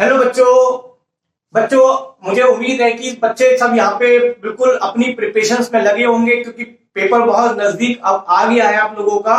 Hello बच्चों। बच्चों, मुझे उम्मीद है कि बच्चे सब यहाँ पे बिल्कुल अपनी प्रिपरेशंस में लगे होंगे क्योंकि पेपर बहुत नजदीक अब आ गया है आप लोगों का।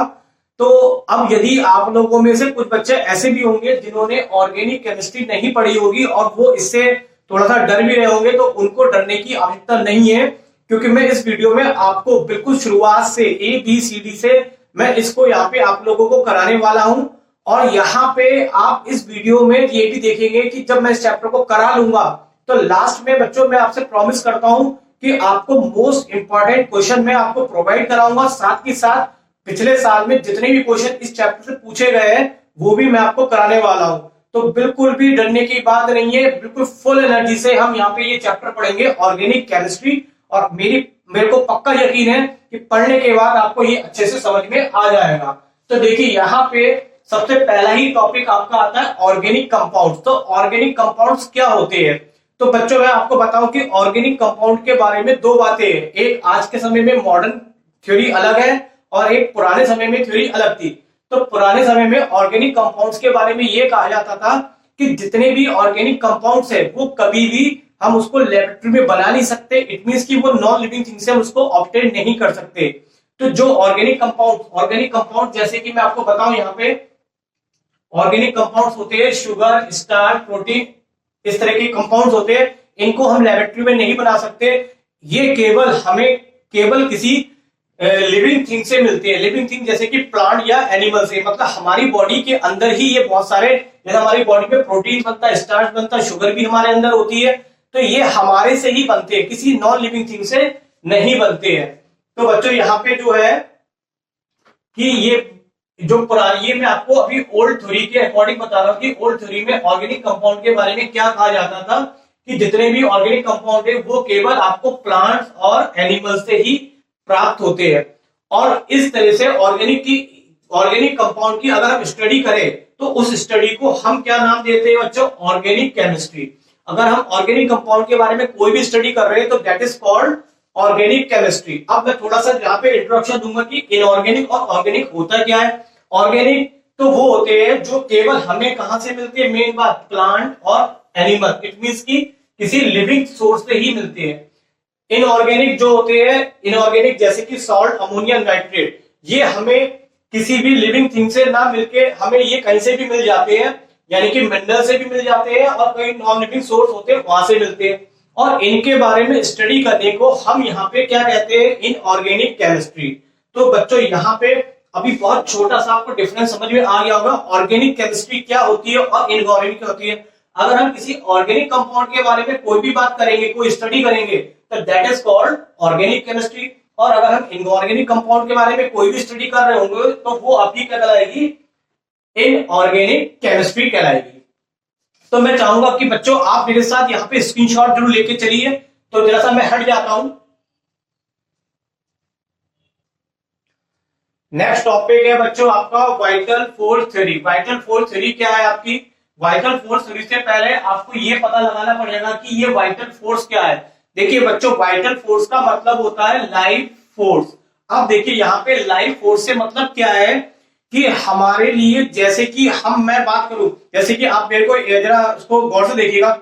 तो अब यदि आप लोगों में से कुछ बच्चे ऐसे भी होंगे जिन्होंने ऑर्गेनिक केमिस्ट्री नहीं पढ़ी होगी और वो इससे थोड़ा सा डर भी रहे होंगे, तो उनको डरने की आवश्यकता नहीं है क्योंकि मैं इस वीडियो में आपको बिल्कुल शुरुआत से ABCD से मैं इसको यहाँ पे आप लोगों को कराने वाला हूं। और यहाँ पे आप इस वीडियो में ये भी देखेंगे कि जब मैं इस चैप्टर को करा लूंगा तो लास्ट में बच्चों मैं आपसे प्रॉमिस करता हूं कि आपको मोस्ट इंपॉर्टेंट क्वेश्चन मैं आपको प्रोवाइड कराऊंगा। साथ ही साथ पिछले साल में जितने भी क्वेश्चन इस चैप्टर से पूछे गए हैं वो भी मैं आपको कराने वाला हूं। तो बिल्कुल भी डरने की बात नहीं है, बिल्कुल फुल एनर्जी से हम यहाँ पे ये चैप्टर पढ़ेंगे ऑर्गेनिक केमिस्ट्री। और मेरे को पक्का यकीन है कि पढ़ने के बाद आपको ये अच्छे से समझ में आ जाएगा। तो देखिए यहाँ पे सबसे पहला ही टॉपिक आपका आता है ऑर्गेनिक कंपाउंड्स। तो ऑर्गेनिक कंपाउंड्स क्या होते हैं? तो बच्चों मैं आपको बताऊं कि ऑर्गेनिक कंपाउंड के बारे में दो बातें हैं। एक आज के समय में मॉडर्न थ्योरी अलग है और एक पुराने समय में थ्योरी अलग थी। तो पुराने समय में ऑर्गेनिक कंपाउंड्स के बारे में यह कहा जाता था कि जितने भी ऑर्गेनिक कंपाउंड्स है वो कभी भी हम उसको लेबोरेटरी में बना नहीं सकते। इट मींस कि वो नॉन लिविंग थिंग से हम उसको ऑब्टेन नहीं कर सकते। तो जो ऑर्गेनिक कंपाउंड जैसे कि मैं आपको बताऊं यहाँ पे ऑर्गेनिक कंपाउंड्स होते हैं शुगर, स्टार्च, प्रोटीन, इस तरह के कंपाउंड्स होते हैं। इनको हम लेबोरेटरी में नहीं बना सकते। ये केवल किसी लिविंग थिंग से मिलते हैं। लिविंग थिंग जैसे कि प्लांट या एनिमल से, मतलब हमारी बॉडी के अंदर ही ये बहुत सारे, जैसे हमारी बॉडी में प्रोटीन बनता है, स्टार्च बनता है, शुगर भी हमारे अंदर होती है। तो ये हमारे से ही बनते हैं, किसी नॉन लिविंग थिंग से नहीं बनते हैं। तो बच्चों यहाँ पे जो है कि ये मैं आपको अभी ओल्ड थ्योरी के अकॉर्डिंग बता रहा हूं कि ओल्ड थ्योरी में ऑर्गेनिक कंपाउंड के बारे में क्या कहा जाता था कि जितने भी ऑर्गेनिक कंपाउंड है वो केवल आपको प्लांट्स और एनिमल्स से ही प्राप्त होते हैं। और इस तरह से ऑर्गेनिक कंपाउंड की अगर हम स्टडी करें तो उस स्टडी को हम क्या नाम देते हैं बच्चों? Organic chemistry. अगर हम ऑर्गेनिक कंपाउंड के बारे में कोई भी स्टडी कर रहे हैं तो that is called organic chemistry. अब मैं थोड़ा सा यहाँ पे इंट्रोडक्शन दूंगा कि इनऑर्गेनिक और ऑर्गेनिक होता क्या है। ऑर्गेनिक तो वो होते हैं जो केवल हमें कहां से मिलते हैं? मेन बात, प्लांट और एनिमल। इट मींस कि किसी लिविंग सोर्स से ही मिलते हैं। इनऑर्गेनिक जो होते हैं, इनऑर्गेनिक जैसे कि सॉल्ट, अमोनिया, नाइट्रेट, ये हमें किसी भी लिविंग थिंग से ना मिलके हमें ये कहीं से भी मिल जाते हैं, यानी कि मिनरल से भी मिल जाते हैं और कई नॉन लिविंग सोर्स होते हैं वहां से मिलते हैं। और इनके बारे में स्टडी करने को हम यहाँ पे क्या कहते हैं? Inorganic chemistry. तो बच्चों यहाँ पे अभी बहुत छोटा सा आपको डिफरेंस समझ में आ गया होगा ऑर्गेनिक केमिस्ट्री क्या होती है और इनऑर्गेनिक क्या होती है। अगर हम किसी ऑर्गेनिक कंपाउंड के बारे में कोई भी बात करेंगे, कोई स्टडी करेंगे तो that is called organic chemistry. और अगर हम इनऑर्गेनिक कंपाउंड के बारे में कोई भी स्टडी कर रहे होंगे तो वो आपकी क्या कहलाएगी? इनऑर्गेनिक केमिस्ट्री कहलाएगी। तो मैं चाहूंगा कि बच्चों आप मेरे साथ यहाँ पे स्क्रीनशॉट जरूर लेके चलिए। तो जरा सा मैं हट जाता हूं। नेक्स्ट टॉपिक है बच्चों आपका vital force theory. Vital force theory क्या है आपकी? वाइटल फोर्स थ्योरी से पहले आपको ये पता लगाना पड़ेगा कि ये वाइटल फोर्स क्या है। देखिए बच्चों, वाइटल फोर्स का मतलब होता है लाइफ फोर्स। अब देखिए यहाँ पे लाइफ फोर्स से मतलब क्या है कि हमारे लिए, जैसे कि मैं बात करूं, जैसे कि आप मेरे को जरा उसको गौर से देखिएगा।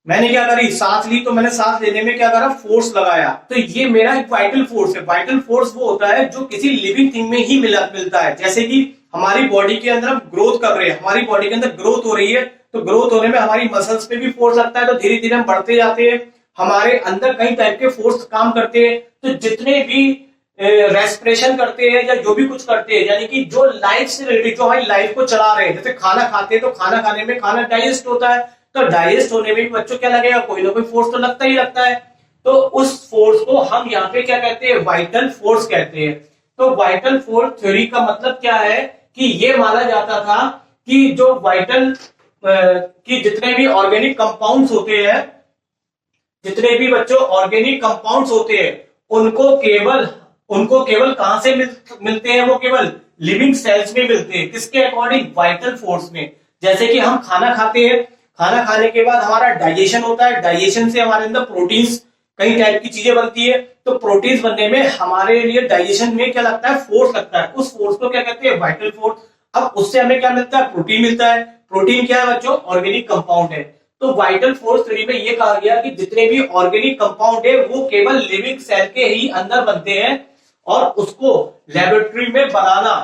मैंने क्या करी? सांस ली तो मैंने सांस लेने में क्या करा? फोर्स लगाया। तो ये मेरा एक वाइटल फोर्स है। वाइटल फोर्स वो होता है जो किसी लिविंग थिंग में ही मिलता है। जैसे कि हमारी बॉडी के अंदर हम ग्रोथ कर रहे हैं, हमारी बॉडी के अंदर ग्रोथ हो रही है, तो ग्रोथ होने में हमारी मसल्स पे भी फोर्स लगता है, तो धीरे धीरे हम बढ़ते जाते हैं। हमारे अंदर कई टाइप के फोर्स काम करते हैं। तो जितने भी रेस्पिरेशन करते हैं या जो भी कुछ करते हैं, यानी कि जो लाइफ से रिलेटेड, जो हमारी लाइफ को चला रहे हैं, जैसे खाना खाते हैं तो खाना खाने में खाना डाइजेस्ट होता है, तो डाइजेस्ट होने में भी बच्चों क्या लगेगा? कोई ना कोई फोर्स तो लगता ही लगता है। तो उस फोर्स को हम यहाँ पे क्या कहते हैं? वाइटल फोर्स कहते हैं। तो वाइटल फोर्स थ्योरी का मतलब क्या है कि ये माना जाता था कि जो वाइटल कि जितने भी ऑर्गेनिक कंपाउंड्स होते हैं, जितने भी बच्चों ऑर्गेनिक कंपाउंड्स होते हैं, उनको केवल कहां से मिलते हैं? वो केवल लिविंग सेल्स में मिलते हैं। किसके अकॉर्डिंग? वाइटल फोर्स में। जैसे कि हम खाना खाते हैं, खाना खाने के बाद हमारा डाइजेशन होता है, डाइजेशन से हमारे अंदर प्रोटीन्स, कई टाइप की चीजें बनती है। तो प्रोटीन्स बनने में हमारे लिए डाइजेशन में क्या लगता है? फोर्स लगता है। उस फोर्स को क्या कहते हैं? Vital force. अब उससे हमें क्या मिलता है? प्रोटीन मिलता है। प्रोटीन क्या है बच्चों? ऑर्गेनिक कंपाउंड है। तो वाइटल फोर्स थ्योरी में ये कहा गया कि जितने भी ऑर्गेनिक कंपाउंड है वो केवल लिविंग सेल के ही अंदर बनते हैं और उसको लेबोरेटरी में बनाना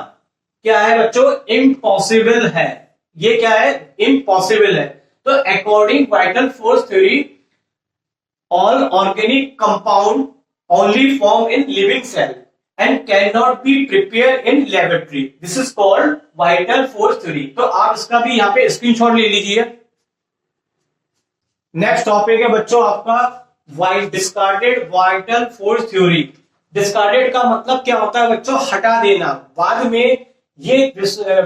क्या है बच्चों? इम्पॉसिबल है। ये क्या है? इम्पॉसिबल है। तो according vital force theory all organic compound only form in living cell and cannot be prepared in laboratory. This is called vital force theory. तो आप इसका भी यहाँ पे स्क्रीनशॉट ले लीजिए। नेक्स्ट टॉपिक है बच्चों आपका discarded vital force theory. Discarded का मतलब क्या होता है बच्चों? हटा देना। बाद में ये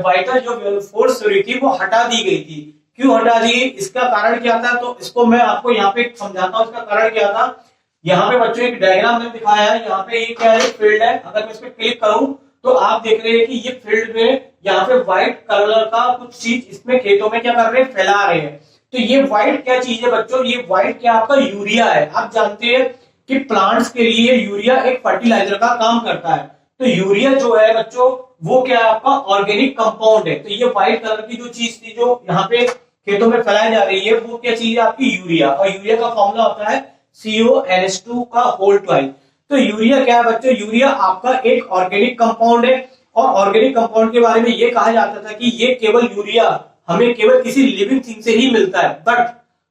वाइटल जो फोर्स थ्योरी थी वो हटा दी गई थी। क्यों हटा दी? इसका कारण क्या था? तो इसको मैं आपको यहाँ पे समझाता हूँ। इसका कारण क्या था? यहाँ पे बच्चों एक डायग्राम में दिखाया है। यहाँ पे ये क्या है? फील्ड है। अगर मैं इस पे क्लिक करूं तो आप देख रहे हैं कि ये फील्ड में यहाँ पे व्हाइट कलर का कुछ चीज इसमें खेतों में क्या कर रहे हैं? फैला रहे हैं। तो ये व्हाइट क्या चीज है बच्चों? ये व्हाइट क्या आपका यूरिया है। आप जानते हैं कि प्लांट्स के लिए यूरिया एक फर्टिलाइजर का काम करता है। तो यूरिया जो है बच्चों वो क्या है? आपका ऑर्गेनिक कंपाउंड है। तो ये व्हाइट कलर की जो चीज थी जो यहाँ पे खेतों में फैलाई जा रही है वो क्या चीज है? आपकी यूरिया। और यूरिया का फॉर्मूला होता है CONH2 का होल ट्वाइस। तो यूरिया क्या है बच्चों? यूरिया आपका एक ऑर्गेनिक कंपाउंड है। और ऑर्गेनिक कंपाउंड के बारे में ये कहा जाता था कि ये केवल यूरिया हमें केवल किसी लिविंग थिंग से ही मिलता है।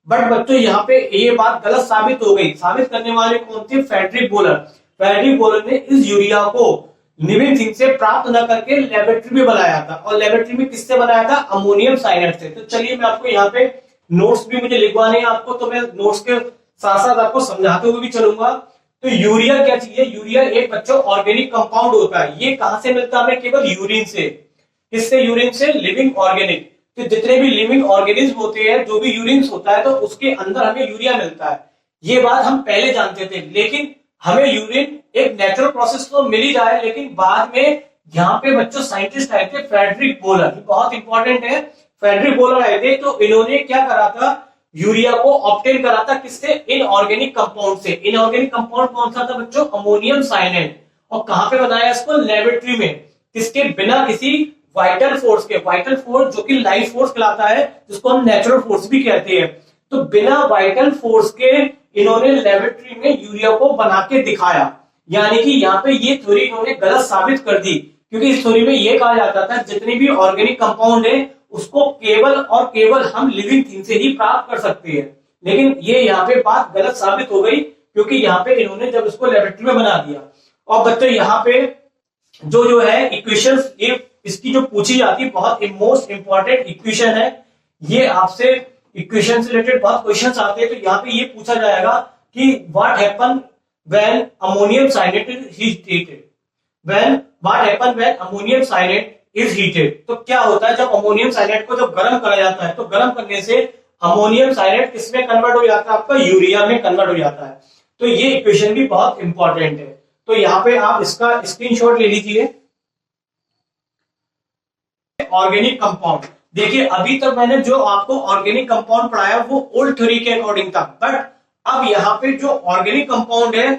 बट बच्चों यहाँ पे ये बात गलत साबित हो गई। साबित करने वाले कौन थे? Frederick bowler. फ्रेडरिक बोलर ने इस यूरिया को लिविंग थिंग से प्राप्त न करके लेबोरेटरी में बनाया था। और लेबोरेटरी में किससे बनाया था? अमोनियम साइनाइड से। तो चलिए मैं आपको यहाँ पे नोट्स भी मुझे लिखवाने हैं आपको, तो मैं नोट्स के साथ साथ आपको समझाते हुए भी चलूंगा। तो यूरिया क्या चीज है? यूरिया एक बच्चों ऑर्गेनिक कंपाउंड होता है। ये कहां से मिलता है हमें? केवल यूरिन से। किससे? यूरिन से। Living organic. तो जितने भी लिविंग ऑर्गेनिज्म होते हैं, जो भी यूरिन होता है, तो उसके अंदर हमें यूरिया मिलता है। ये बात हम पहले जानते थे। लेकिन हमें यूरिन एक नेचुरल प्रोसेस तो मिल ही रहा है, लेकिन बाद में यहाँ पे बच्चों साइंटिस्ट आए थे फ्रेडरिक बोलर। बहुत इंपॉर्टेंट है। फ्रेडरिक बोलर आए थे तो इन्होंने क्या करा था? यूरिया को ऑब्टेन करा था। किससे? इनऑर्गेनिक कंपाउंड से। इनऑर्गेनिक कंपाउंड कौन सा था बच्चों? Ammonium cyanide. और कहां पे बनाया इसको? लेबोरेटरी में। किसके? बिना किसी वाइटल फोर्स के। वाइटल फोर्स जो कि लाइफ फोर्स कहलाता है, जिसको हम नेचुरल फोर्स भी कहते हैं। तो बिना वाइटल फोर्स के इन्होंने लेबोरेटरी में यूरिया को बना के दिखाया। यानी कि यहाँ पे ये थ्योरी इन्होंने गलत साबित कर दी। क्योंकि इस थ्योरी में ये कहा जाता था जितने भी ऑर्गेनिक कंपाउंड है उसको केवल और केवल हम लिविंग थिंग से ही प्राप्त कर सकते हैं। लेकिन ये यहाँ पे बात गलत साबित हो गई, क्योंकि यहाँ पे इन्होंने जब इसको लेबोरेटरी में बना दिया। और बच्चों यहाँ पे जो है इक्वेशंस, ये इसकी जो पूछी जाती है, बहुत मोस्ट इंपॉर्टेंट इक्वेशन है। ये आपसे इक्वेशन से रिलेटेड बहुत क्वेश्चंस आते हैं। तो यहाँ पे ये पूछा जाएगा कि what happen when ammonium cyanide is heated. What happen when ammonium cyanide is heated. तो क्या होता है जब अमोनियम साइनाइड को जब गर्म करा जाता है, तो गर्म करने से अमोनियम साइनाइड किसमें कन्वर्ट हो जाता है? आपका यूरिया में कन्वर्ट हो जाता है। तो ये इक्वेशन भी बहुत इंपॉर्टेंट है। तो यहाँ पे आप इसका स्क्रीनशॉट ले लीजिए। ऑर्गेनिक कंपाउंड, देखिए अभी तक मैंने जो आपको ऑर्गेनिक कंपाउंड पढ़ाया वो ओल्ड थ्योरी के अकॉर्डिंग था। बट अब यहाँ पे जो ऑर्गेनिक कंपाउंड है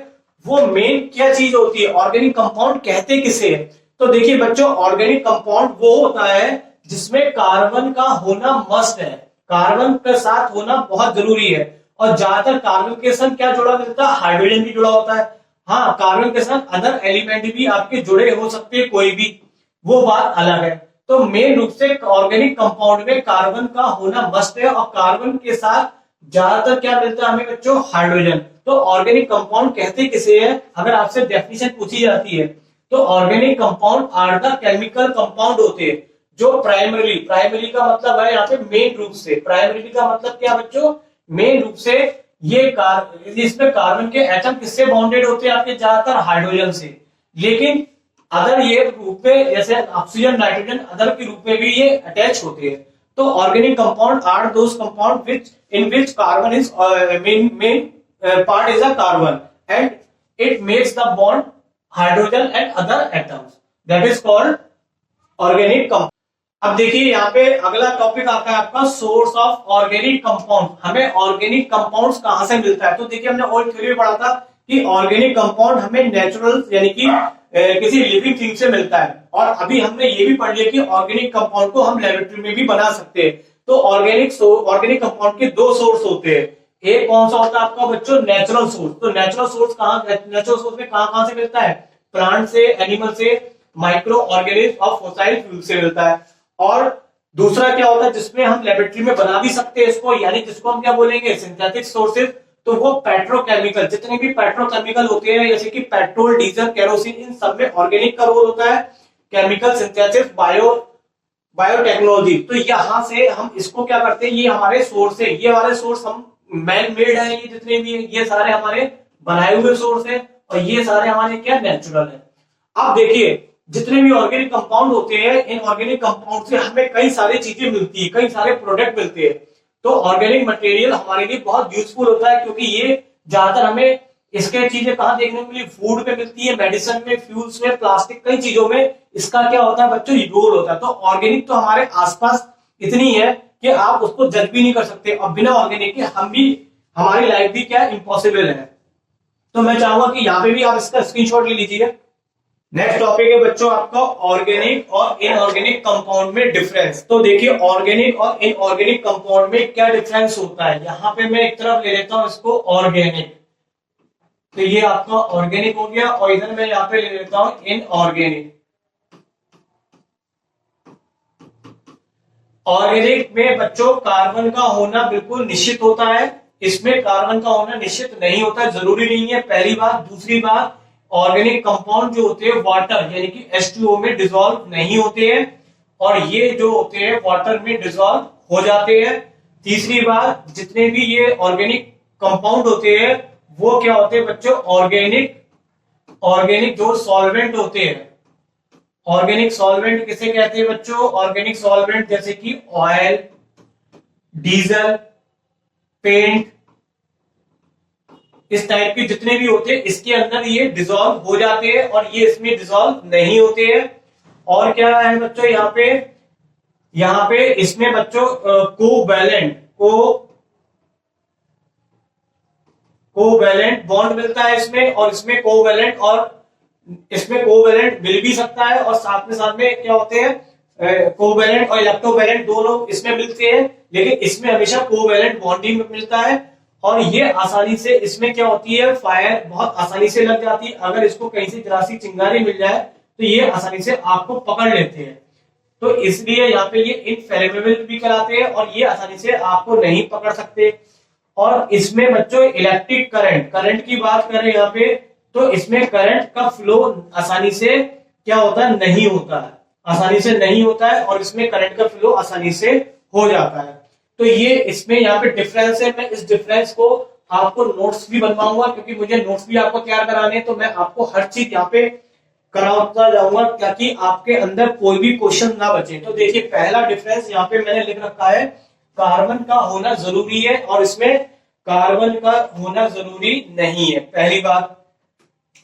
वो मेन क्या चीज होती है? ऑर्गेनिक कंपाउंड कहते किसे है? तो देखिए बच्चों, ऑर्गेनिक कंपाउंड वो होता है जिसमें कार्बन का होना मस्ट है। कार्बन के साथ होना बहुत जरूरी है। और ज्यादातर कार्बन के साथ क्या जुड़ा रहता है? हाइड्रोजन भी जुड़ा होता है। हाँ, कार्बन के साथ अदर एलिमेंट भी आपके जुड़े हो सकते हैं, कोई भी, वो बात अलग है। तो मेन रूप से ऑर्गेनिक कंपाउंड में कार्बन का होना मस्ट है। और कार्बन के साथ ज्यादातर क्या मिलता है हमें बच्चों? हाइड्रोजन। तो ऑर्गेनिक कंपाउंड कहते किसे है? अगर आपसे डेफिनेशन पूछी जाती है तो organic compound are the chemical compound होते हैं जो प्राइमरी का मतलब है यहाँ पे मेन रूप से। प्राइमरी का मतलब क्या बच्चों? मेन रूप से ये इसमें कार्बन के एटम किससे बॉन्डेड होते हैं? आपके ज्यादातर हाइड्रोजन से। लेकिन अदर ये रूप में जैसे ऑक्सीजन, नाइट्रोजन, अदर के रूप में भी ये अटैच होते हैं। तो organic compound are those compound which in which carbon is main part is a carbon and it makes the bond hydrogen and other atoms, that is called organic compound. अब देखिए यहाँ पे अगला टॉपिक आता है आपका सोर्स ऑफ ऑर्गेनिक कंपाउंड। हमें organic compounds कहां से मिलता है? तो देखिए हमने ओल्ड थ्योरी में पढ़ा था कि ऑर्गेनिक कंपाउंड हमें नेचुरल यानी कि किसी लिविंग थिंग से मिलता है। और अभी हमने ये भी पढ़ लिया कि ऑर्गेनिक कंपाउंड को हम लेबोरेटरी में भी बना सकते हैं। तो ऑर्गेनिक कंपाउंड के दो सोर्स होते हैं। एक कौन सा होता है आपका बच्चों, नेचुरल सोर्स। तो नेचुरल सोर्स में कहां से मिलता है, प्लांट से, एनिमल से, माइक्रो ऑर्गेनिज्म और फॉसाइल फ्यूल से मिलता है। और दूसरा क्या होता है जिसमें हम लेबोरेटरी में बना भी सकते हैं इसको, यानी जिसको हम क्या बोलेंगे, सिंथेटिक सोर्सेज। तो वो पेट्रोकेमिकल, जितने भी पेट्रोकेमिकल होते हैं जैसे कि पेट्रोल, डीजल, केरोसिन, इन सब में ऑर्गेनिक का रोल होता है। Chemical synthesis, biotechnology. तो यहां से हम इसको क्या करते हैं, ये हमारे सोर्स है, ये हमारे सोर्स हम मैन मेड है, ये जितने भी है ये सारे हमारे बनाए हुए सोर्स है, और ये सारे हमारे क्या नेचुरल है। अब देखिए जितने भी ऑर्गेनिक कंपाउंड होते हैं, इन ऑर्गेनिक कंपाउंड से हमें कई सारी चीजें मिलती है, कई सारे प्रोडक्ट मिलते हैं। तो ऑर्गेनिक मटेरियल हमारे लिए बहुत यूजफुल होता है, क्योंकि ये ज्यादातर हमें इसके चीजें कहां देखने को मिली, फूड में मिलती है, मेडिसिन में, फ्यूल्स में, प्लास्टिक, कई चीजों में इसका क्या होता है बच्चों, रोल होता है। तो ऑर्गेनिक तो हमारे आसपास इतनी है कि आप उसको जज भी नहीं कर सकते, और बिना ऑर्गेनिक के हमारी लाइफ भी क्या इम्पॉसिबल है। तो मैं चाहूंगा कि यहाँ पे भी आप इसका स्क्रीनशॉट ले लीजिए। नेक्स्ट टॉपिक है बच्चों आपका ऑर्गेनिक और इनऑर्गेनिक कंपाउंड में डिफरेंस। तो देखिए ऑर्गेनिक और इनऑर्गेनिक कंपाउंड में क्या डिफरेंस होता है। यहां पे मैं एक तरफ ले लेता हूं इसको ऑर्गेनिक, तो ये आपका ऑर्गेनिक हो गया, और इधर मैं यहाँ पे ले लेता हूं इनऑर्गेनिक। ऑर्गेनिक में बच्चों कार्बन का होना बिल्कुल निश्चित होता है, इसमें कार्बन का होना निश्चित नहीं होता, जरूरी नहीं है, पहली बात। दूसरी बात, ऑर्गेनिक कंपाउंड जो होते हैं वाटर यानी कि H2O में डिसॉल्व नहीं होते हैं, और ये जो होते हैं वाटर में डिसॉल्व हो जाते हैं। तीसरी बात, जितने भी ये ऑर्गेनिक कंपाउंड होते हैं वो क्या होते हैं बच्चों, ऑर्गेनिक जो सॉल्वेंट होते हैं। ऑर्गेनिक सॉल्वेंट किसे कहते हैं बच्चों, ऑर्गेनिक सॉल्वेंट जैसे कि ऑयल, डीजल, पेंट, इस टाइप के जितने भी होते हैं इसके अंदर ये डिसॉल्व हो जाते हैं, और ये इसमें डिसॉल्व नहीं होते हैं। और क्या है बच्चों यहाँ पे इसमें बच्चों कोवैलेंट बॉन्ड मिलता है इसमें, और इसमें कोवैलेंट मिल भी सकता है, और साथ में क्या होते हैं कोवैलेंट और इलेक्ट्रोवैलेंट दोनों इसमें मिलते हैं, लेकिन इसमें हमेशा कोवैलेंट बॉन्ड ही मिलता है। और ये आसानी से इसमें क्या होती है, फायर बहुत आसानी से लग जाती है। अगर इसको कहीं से जरा सी चिंगारी मिल जाए तो ये आसानी से आपको पकड़ लेते हैं, तो इसलिए यहाँ पे ये इनफ्लेमेबल भी कराते हैं, और ये आसानी से आपको नहीं पकड़ सकते। और इसमें बच्चों इलेक्ट्रिक करंट की बात करें यहाँ पे, तो इसमें करंट का फ्लो आसानी से क्या होता है, नहीं होता है, आसानी से नहीं होता है, और इसमें करंट का फ्लो आसानी से हो जाता है। तो ये इसमें यहाँ पे डिफरेंस है। मैं इस डिफरेंस को आपको नोट्स भी बनवाऊंगा, क्योंकि मुझे नोट्स भी आपको तैयार कराने हैं, तो मैं आपको हर चीज यहाँ पे कराता जाऊंगा ताकि आपके अंदर कोई भी क्वेश्चन ना बचे। तो देखिए पहला डिफरेंस यहाँ पे मैंने लिख रखा है, कार्बन का होना जरूरी है और इसमें कार्बन का होना जरूरी नहीं है, पहली बात।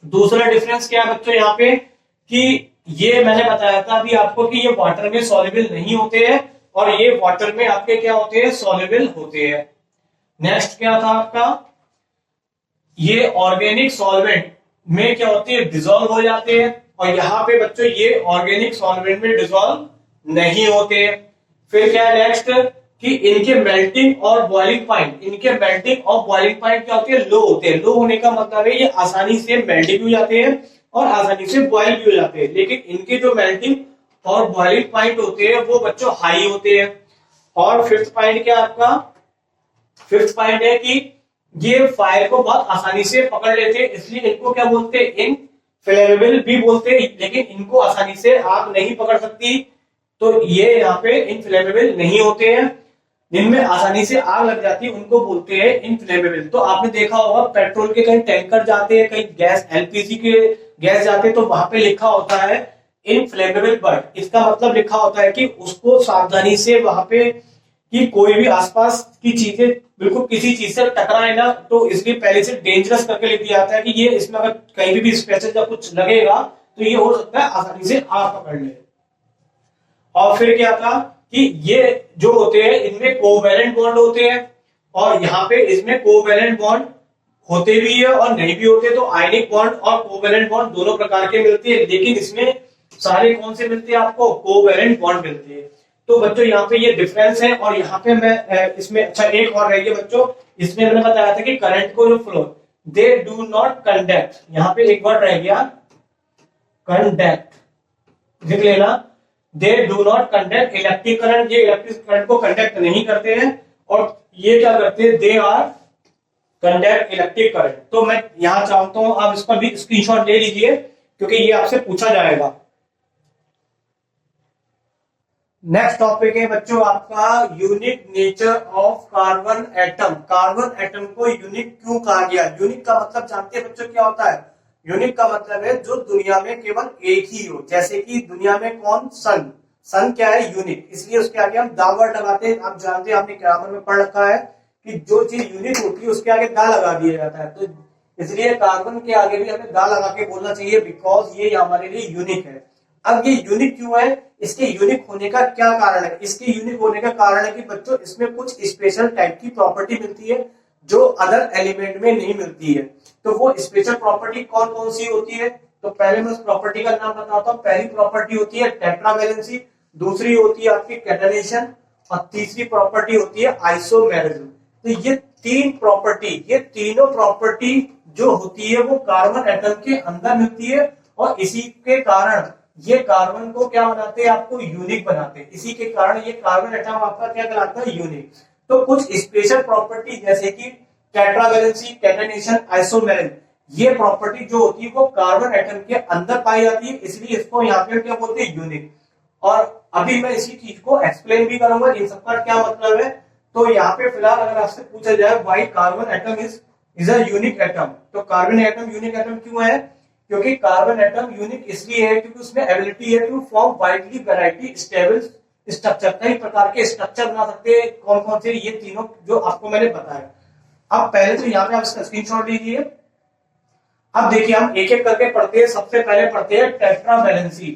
दूसरा डिफरेंस क्या है बच्चों यहाँ पे, कि ये मैंने बताया था अभी आपको कि ये वाटर में सॉल्युबल नहीं होते हैं, और ये वाटर में आपके क्या होते हैं, सॉल्युबल होते हैं। नेक्स्ट क्या था आपका, ये ऑर्गेनिक सॉल्वेंट में क्या होते हैं, डिसॉल्व हो जाते हैं, और यहाँ पे बच्चों ये ऑर्गेनिक सॉल्वेंट में डिसॉल्व नहीं होते। फिर क्या है नेक्स्ट, कि इनके मेल्टिंग और बॉइलिंग पॉइंट, क्या होते हैं, लो होते हैं। लो होने का मतलब है ये आसानी से मेल्ट भी हो जाते हैं और आसानी से बॉयल भी हो जाते हैं, लेकिन इनके जो मेल्टिंग और बॉइलिंग पॉइंट होते हैं वो बच्चों हाई होते हैं। और फिफ्थ पॉइंट क्या आपका, फिफ्थ पॉइंट है कि ये फायर को बहुत आसानी से पकड़ लेते हैं, इसलिए इनको क्या बोलते हैं, इनफ्लेमेबल भी बोलते हैं, लेकिन इनको आसानी से आग नहीं पकड़ सकती, तो ये यहाँ पे इनफ्लेमेबल नहीं होते हैं। जिनमें आसानी से आग लग जाती है उनको बोलते हैं इनफ्लेमेबल। तो आपने देखा होगा पेट्रोल के कहीं टैंकर जाते हैं, कहीं गैस एलपीजी के गैस जाते हैं, तो वहां पे लिखा होता है इनफ्लेमेबल, बट इसका मतलब लिखा होता है कि उसको सावधानी से वहां पे कि कोई भी आसपास की चीजें बिल्कुल किसी चीज से टकराए ना, तो इसलिए पहले से डेंजरस करके लिख दिया जाता है कि ये इसमें अगर कहीं भी स्पेशल जब कुछ लगेगा तो ये हो सकता है आसानी से आग पकड़ ले। और फिर क्या था कि ये जो होते हैं इनमें कोवैलेंट बॉन्ड होते हैं, और यहाँ पे इसमें कोवैलेंट बॉन्ड होते भी है और नहीं भी होते, तो आयनिक बॉन्ड और कोवैलेंट बॉन्ड दोनों प्रकार के मिलते हैं, लेकिन इसमें सारे कौन से मिलते हैं आपको, कोवैलेंट बॉन्ड मिलते हैं। तो बच्चों यहाँ पे ये डिफरेंस है। और यहाँ पे मैं इसमें अच्छा एक और रह गया बच्चों, इसमें मैंने बताया था कि करंट को जो flow, they do not conduct, यहाँ पे एक वर्ड रह गया कंडक्ट, लिख लेना, they do not conduct electric current, ये इलेक्ट्रिक करंट को कंडक्ट नहीं करते हैं। और ये क्या करते हैं, they are conduct electric current. तो मैं यहां चाहता हूं आप इसका भी स्क्रीनशॉट ले लीजिए, क्योंकि ये आपसे पूछा जाएगा। नेक्स्ट टॉपिक है बच्चों आपका unique nature of carbon atom. Carbon atom को यूनिक क्यों कहा गया? यूनिक का मतलब जानते हैं बच्चों क्या होता है? यूनिक का मतलब है जो दुनिया में केवल एक ही हो, जैसे कि दुनिया में कौन, सन। सन क्या है, यूनिक, इसलिए उसके आगे हम दा वर्ड लगाते हैं। आप जानते हैं, आपने ग्रामर में पढ़ रखा है कि जो चीज यूनिक होती है उसके आगे दा लगा दिया जाता है। तो इसलिए कार्बन के आगे भी हमें दा लगा के बोलना चाहिए, बिकॉज ये हमारे लिए यूनिक है। अब ये यूनिक क्यों है, इसके यूनिक होने का क्या कारण है? इसके यूनिक होने का कारण है कि बच्चों इसमें कुछ स्पेशल टाइप की प्रॉपर्टी मिलती है जो अदर एलिमेंट में नहीं मिलती है। तो वो स्पेशल प्रॉपर्टी कौन कौन सी होती है? तो पहले मैं उस प्रॉपर्टी का नाम बताता हूँ। पहली प्रॉपर्टी होती है टेट्रावैलेंसी, दूसरी होती है आपकी कैटेनेशन, और तीसरी प्रॉपर्टी होती है आइसोमेरिज्म। तो ये तीन प्रॉपर्टी, ये तीनों प्रॉपर्टी जो होती है वो कार्बन एटम के अंदर मिलती है, और इसी के कारण ये कार्बन को क्या बनाते हैं, आपको यूनिक बनाते हैं। इसी के कारण ये कार्बन एटम आपका क्या कहलाता है, यूनिक। तो कुछ स्पेशल प्रॉपर्टी जैसे कि टेट्रावैलेंसी, कैटेनेशन, आइसोमेरिज्म, ये प्रॉपर्टी जो होती है वो कार्बन एटम के अंदर पाई जाती है, इसलिए इसको यहाँ पे क्या बोलते हैं, यूनिक। और अभी मैं इसी चीज को एक्सप्लेन भी करूंगा, इन सबका क्या मतलब है। तो यहाँ पे फिलहाल अगर आपसे पूछा जाए why carbon atom is a unique atom, तो कार्बन एटम यूनिक एटम क्यों है? क्योंकि कार्बन एटम यूनिक इसलिए है क्योंकि उसमें एबिलिटी है to form widely variety stable structure, कई प्रकार के स्ट्रक्चर बना सकते हैं। कौन कौन से? ये तीनों जो आपको मैंने बताया। अब पहले तो यहाँ पे आप इसका स्क्रीनशॉट लीजिए। अब देखिए हम एक एक करके पढ़ते हैं। सबसे पहले पढ़ते हैं टेट्रावैलेंसी।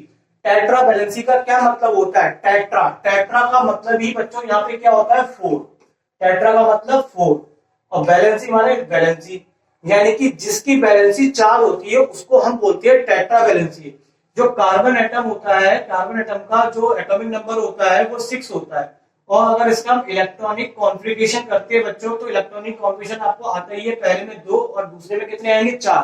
टेट्रावैलेंसी का क्या मतलब होता है? टेट्रा, टेट्रा का मतलब ही बच्चों यहाँ पे क्या होता है, 4। टेट्रा का मतलब 4, और वैलेंसी माने वैलेंसी, यानी कि जिसकी वैलेंसी 4 होती है उसको हम बोलते हैं टेट्रावैलेंसी। जो कार्बन एटम होता है, कार्बन एटम का जो एटॉमिक नंबर होता है वो 6 होता है। और अगर इसका हम इलेक्ट्रॉनिक कॉन्फ़िगरेशन करते हैं बच्चों, तो इलेक्ट्रॉनिक कॉन्फ़िगरेशन आपको आता ही है, पहले में 2 और दूसरे में कितने आएंगे, 4।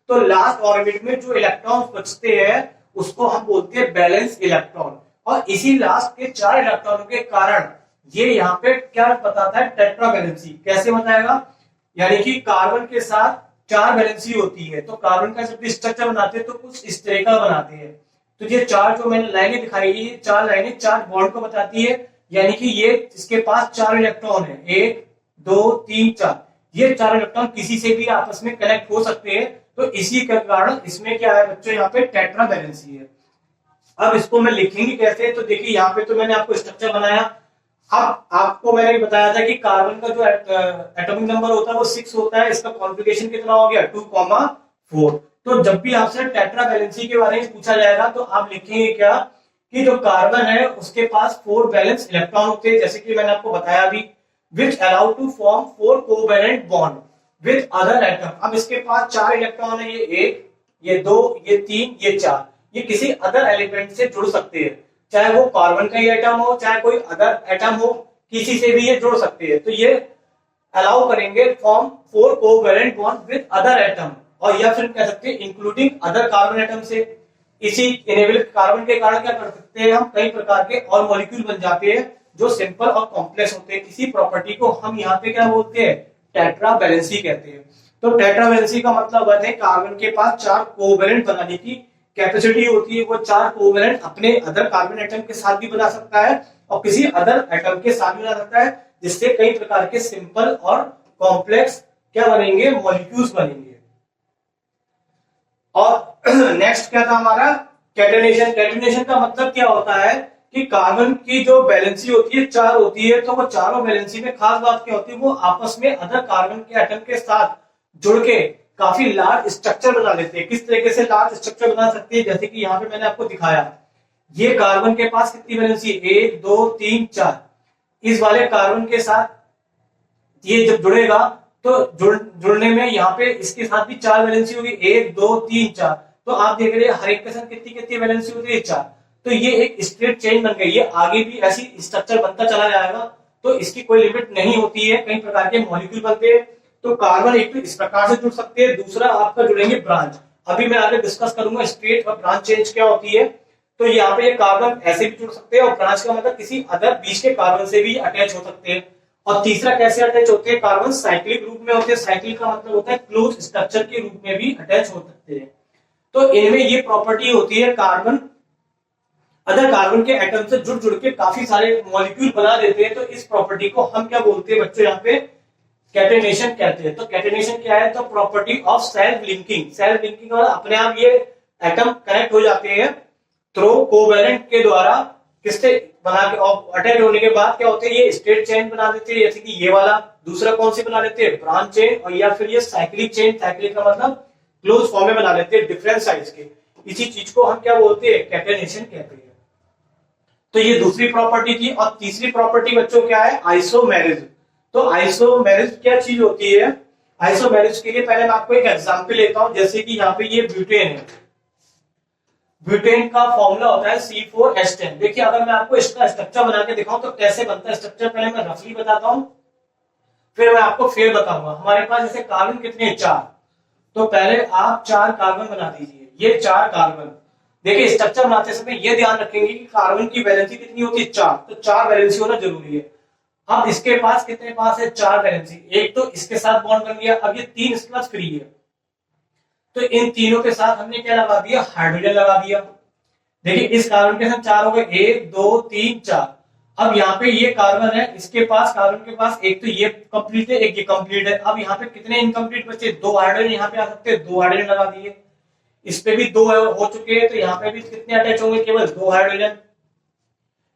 तो लास्ट ऑर्बिट में जो इलेक्ट्रॉन बचते हैं उसको हम बोलते हैं बैलेंस इलेक्ट्रॉन। और इसी लास्ट के 4 इलेक्ट्रॉनों के कारण ये यहाँ पे क्या बताता है, टेट्रावैलेंसी। कैसे बताएगा? यानी कि कार्बन के साथ 4 वैलेंसी होती है, तो कार्बन का जब भी स्ट्रक्चर बनाते हैं तो कुछ इस तरह का बनाते हैं। तो ये 4 जो मैंने लाइनें दिखाई, ये 4 लाइनें 4 बॉन्ड को बताती है, यानी कि ये इसके पास 4 इलेक्ट्रॉन है, 1 2 3 4। ये 4 इलेक्ट्रॉन किसी से भी आपस में कनेक्ट हो सकते हैं, तो इसी के कारण इसमें क्या है बच्चों, यहाँ पे टेट्रावैलेंसी है। अब इसको मैं लिखेंगे कैसे? तो देखिए यहाँ पे तो मैंने आपको स्ट्रक्चर बनाया। अब आपको मैंने बताया था कि कार्बन का जो एटॉमिक नंबर होता है वो 6 होता है, इसका कॉन्फ़िगरेशन कितना हो गया, 2,4। तो जब भी आपसे टेट्रावैलेंसी के बारे में पूछा जाएगा तो आप लिखेंगे क्या, कि जो कार्बन है उसके पास 4 वैलेंस इलेक्ट्रॉन होते हैं, जैसे कि मैंने आपको बताया अभी, which allow to form 4 covalent bond with other atom. अब इसके पास 4 इलेक्ट्रॉन है, ये 1, ये 2, ये 3, ये 4, ये किसी अदर एलिमेंट से जुड़ सकते हैं, चाहे वो कार्बन का ही एटम हो, चाहे कोई अदर एटम हो, किसी से भी ये जुड़ सकते हैं। तो ये अलाउ करेंगे form 4 covalent bond with other atom, और या फिर कह सकते हैं इंक्लूडिंग अदर कार्बन एटम से। इसी इनेबल कार्बन के कारण क्या कर सकते हैं, हम कई प्रकार के और मॉलिक्यूल बन जाते हैं जो सिंपल और कॉम्प्लेक्स होते हैं। इसी प्रॉपर्टी को हम यहाँ पे क्या बोलते हैं, टेट्रावैलेंसी कहते हैं। तो टेट्रावैलेंसी का मतलब है कार्बन के पास 4 कोवैलेंट बनाने की कैपेसिटी होती है। वो 4 कोवैलेंट अपने अदर कार्बन एटम के साथ भी बना सकता है और किसी अदर एटम के साथ भी बना सकता है, जिससे कई प्रकार के सिंपल और कॉम्प्लेक्स क्या बनेंगे, मॉलिक्यूल्स बनेंगे। और नेक्स्ट क्या था हमारा, कैटेनेशन। कैटेनेशन का मतलब क्या होता है कि कार्बन की जो वैलेंसी होती है 4 होती है, तो वो चारों वैलेंसी में खास बात क्या होती है, वो आपस में अदर कार्बन के एटम के साथ जुड़ के काफी लार्ज स्ट्रक्चर बना लेते हैं। किस तरीके से लार्ज स्ट्रक्चर बना सकती है, जैसे कि यहाँ पे मैंने आपको दिखाया, ये कार्बन के पास कितनी वैलेंसी है, 1 2 3 4। इस वाले कार्बन के साथ ये जब जुड़ेगा तो जुड़ने में यहाँ पे इसके साथ भी 4 वैलेंसी होगी, 1 2 3 4। तो आप देख रहे हैं हर एक के साथ कितनी कितनी वैलेंसी होती है, 4। तो ये एक स्ट्रेट चेन बन गई है, आगे भी ऐसी स्ट्रक्चर बनता चला जाएगा, तो इसकी कोई लिमिट नहीं होती है। कई प्रकार के मॉलिक्यूल बनते हैं, तो कार्बन एक तो इस प्रकार से जुड़ सकते हैं, दूसरा आपका जुड़ेंगे ब्रांच। अभी मैं आगे डिस्कस करूंगा स्ट्रेट और ब्रांच चेंज क्या होती है। तो यहाँ पे ये कार्बन ऐसे भी जुड़ सकते हैं, और ब्रांच का मतलब किसी अदर बीच के कार्बन से भी अटैच हो सकते हैं। और तीसरा कैसे अटैच होते हैं, कार्बन साइक्लिक रूप में होते हैं। साइक्लिक का मतलब होता है क्लोज स्ट्रक्चर के रूप में भी अटैच हो सकते हैं। तो इनमें ये प्रॉपर्टी होती है, कार्बन अदर कार्बन के एटम से जुड़ जुड़ के काफी सारे मॉलिक्यूल बना देते हैं। तो इस प्रॉपर्टी को हम क्या बोलते हैं बच्चों, यहाँ पे कैटेनेशन कहते हैं। तो कैटेनेशन क्या है, तो property of self linking. Self linking और अपने आप ये एटम कनेक्ट हो जाते हैं थ्रू कोवेलेंट के द्वारा, किससे बना के, और अटैच होने के बाद क्या होते हैं, ये स्ट्रेट चेन बना देते हैं, जैसे कि ये वाला। दूसरा कौन सी बना लेते हैं, ब्रांच चेन, और या फिर ये साइक्लिक चेन। साइक्लिक का मतलब क्लोज फॉर्म में बना लेते हैं डिफरेंट साइज के। इसी चीज को हम क्या बोलते हैं, कैटेनेशन कहते हैं। तो ये दूसरी प्रॉपर्टी थी। और तीसरी प्रॉपर्टी बच्चों क्या है, आइसोमेरिज्म। तो आइसोमेरिज्म क्या चीज होती है, आइसोमेरिज्म के लिए पहले मैं आपको एक एग्जांपल लेता हूं। जैसे कि यहाँ पे ये ब्यूटेन है, ब्यूटेन का फॉर्मूला होता है C4H10। देखिए अगर मैं आपको इसका स्ट्रक्चर बना के दिखाऊं तो कैसे बनता है स्ट्रक्चर, पहले मैं रफली बताता हूं, फिर मैं आपको फिर बताऊंगा। हमारे पास जैसे कार्बन कितने हैं, 4। तो पहले आप 4 कार्बन बना दीजिए, ये 4 कार्बन। देखिए स्ट्रक्चर बनाते समय ये ध्यान रखेंगे कि कार्बन की वैलेंसी कितनी होती है, 4। तो 4 वैलेंसी होना जरूरी है। अब इसके पास कितने पास है, 4 वैलेंसी। एक तो इसके साथ बॉन्ड बन गया, अब ये 3 इसके पास फ्री है। तो इन तीनों के साथ हमने क्या लगा दिया, हाइड्रोजन लगा दिया। देखिए इस कार्बन के साथ 4 हो गए, 1 2 3 4। अब यहाँ पे ये कार्बन है, इसके पास कार्बन के पास एक तो ये कंप्लीट है, एक ये कंप्लीट है। अब यहाँ पे कितने इनकम्प्लीट बचे, 2 हाइड्रोजन यहाँ पे आ सकते हैं, 2 हाइड्रोजन लगा दिए। इस पे भी 2 हो चुके हैं, तो यहाँ पे भी कितने अटैच होंगे, केवल 2 हाइड्रोजन।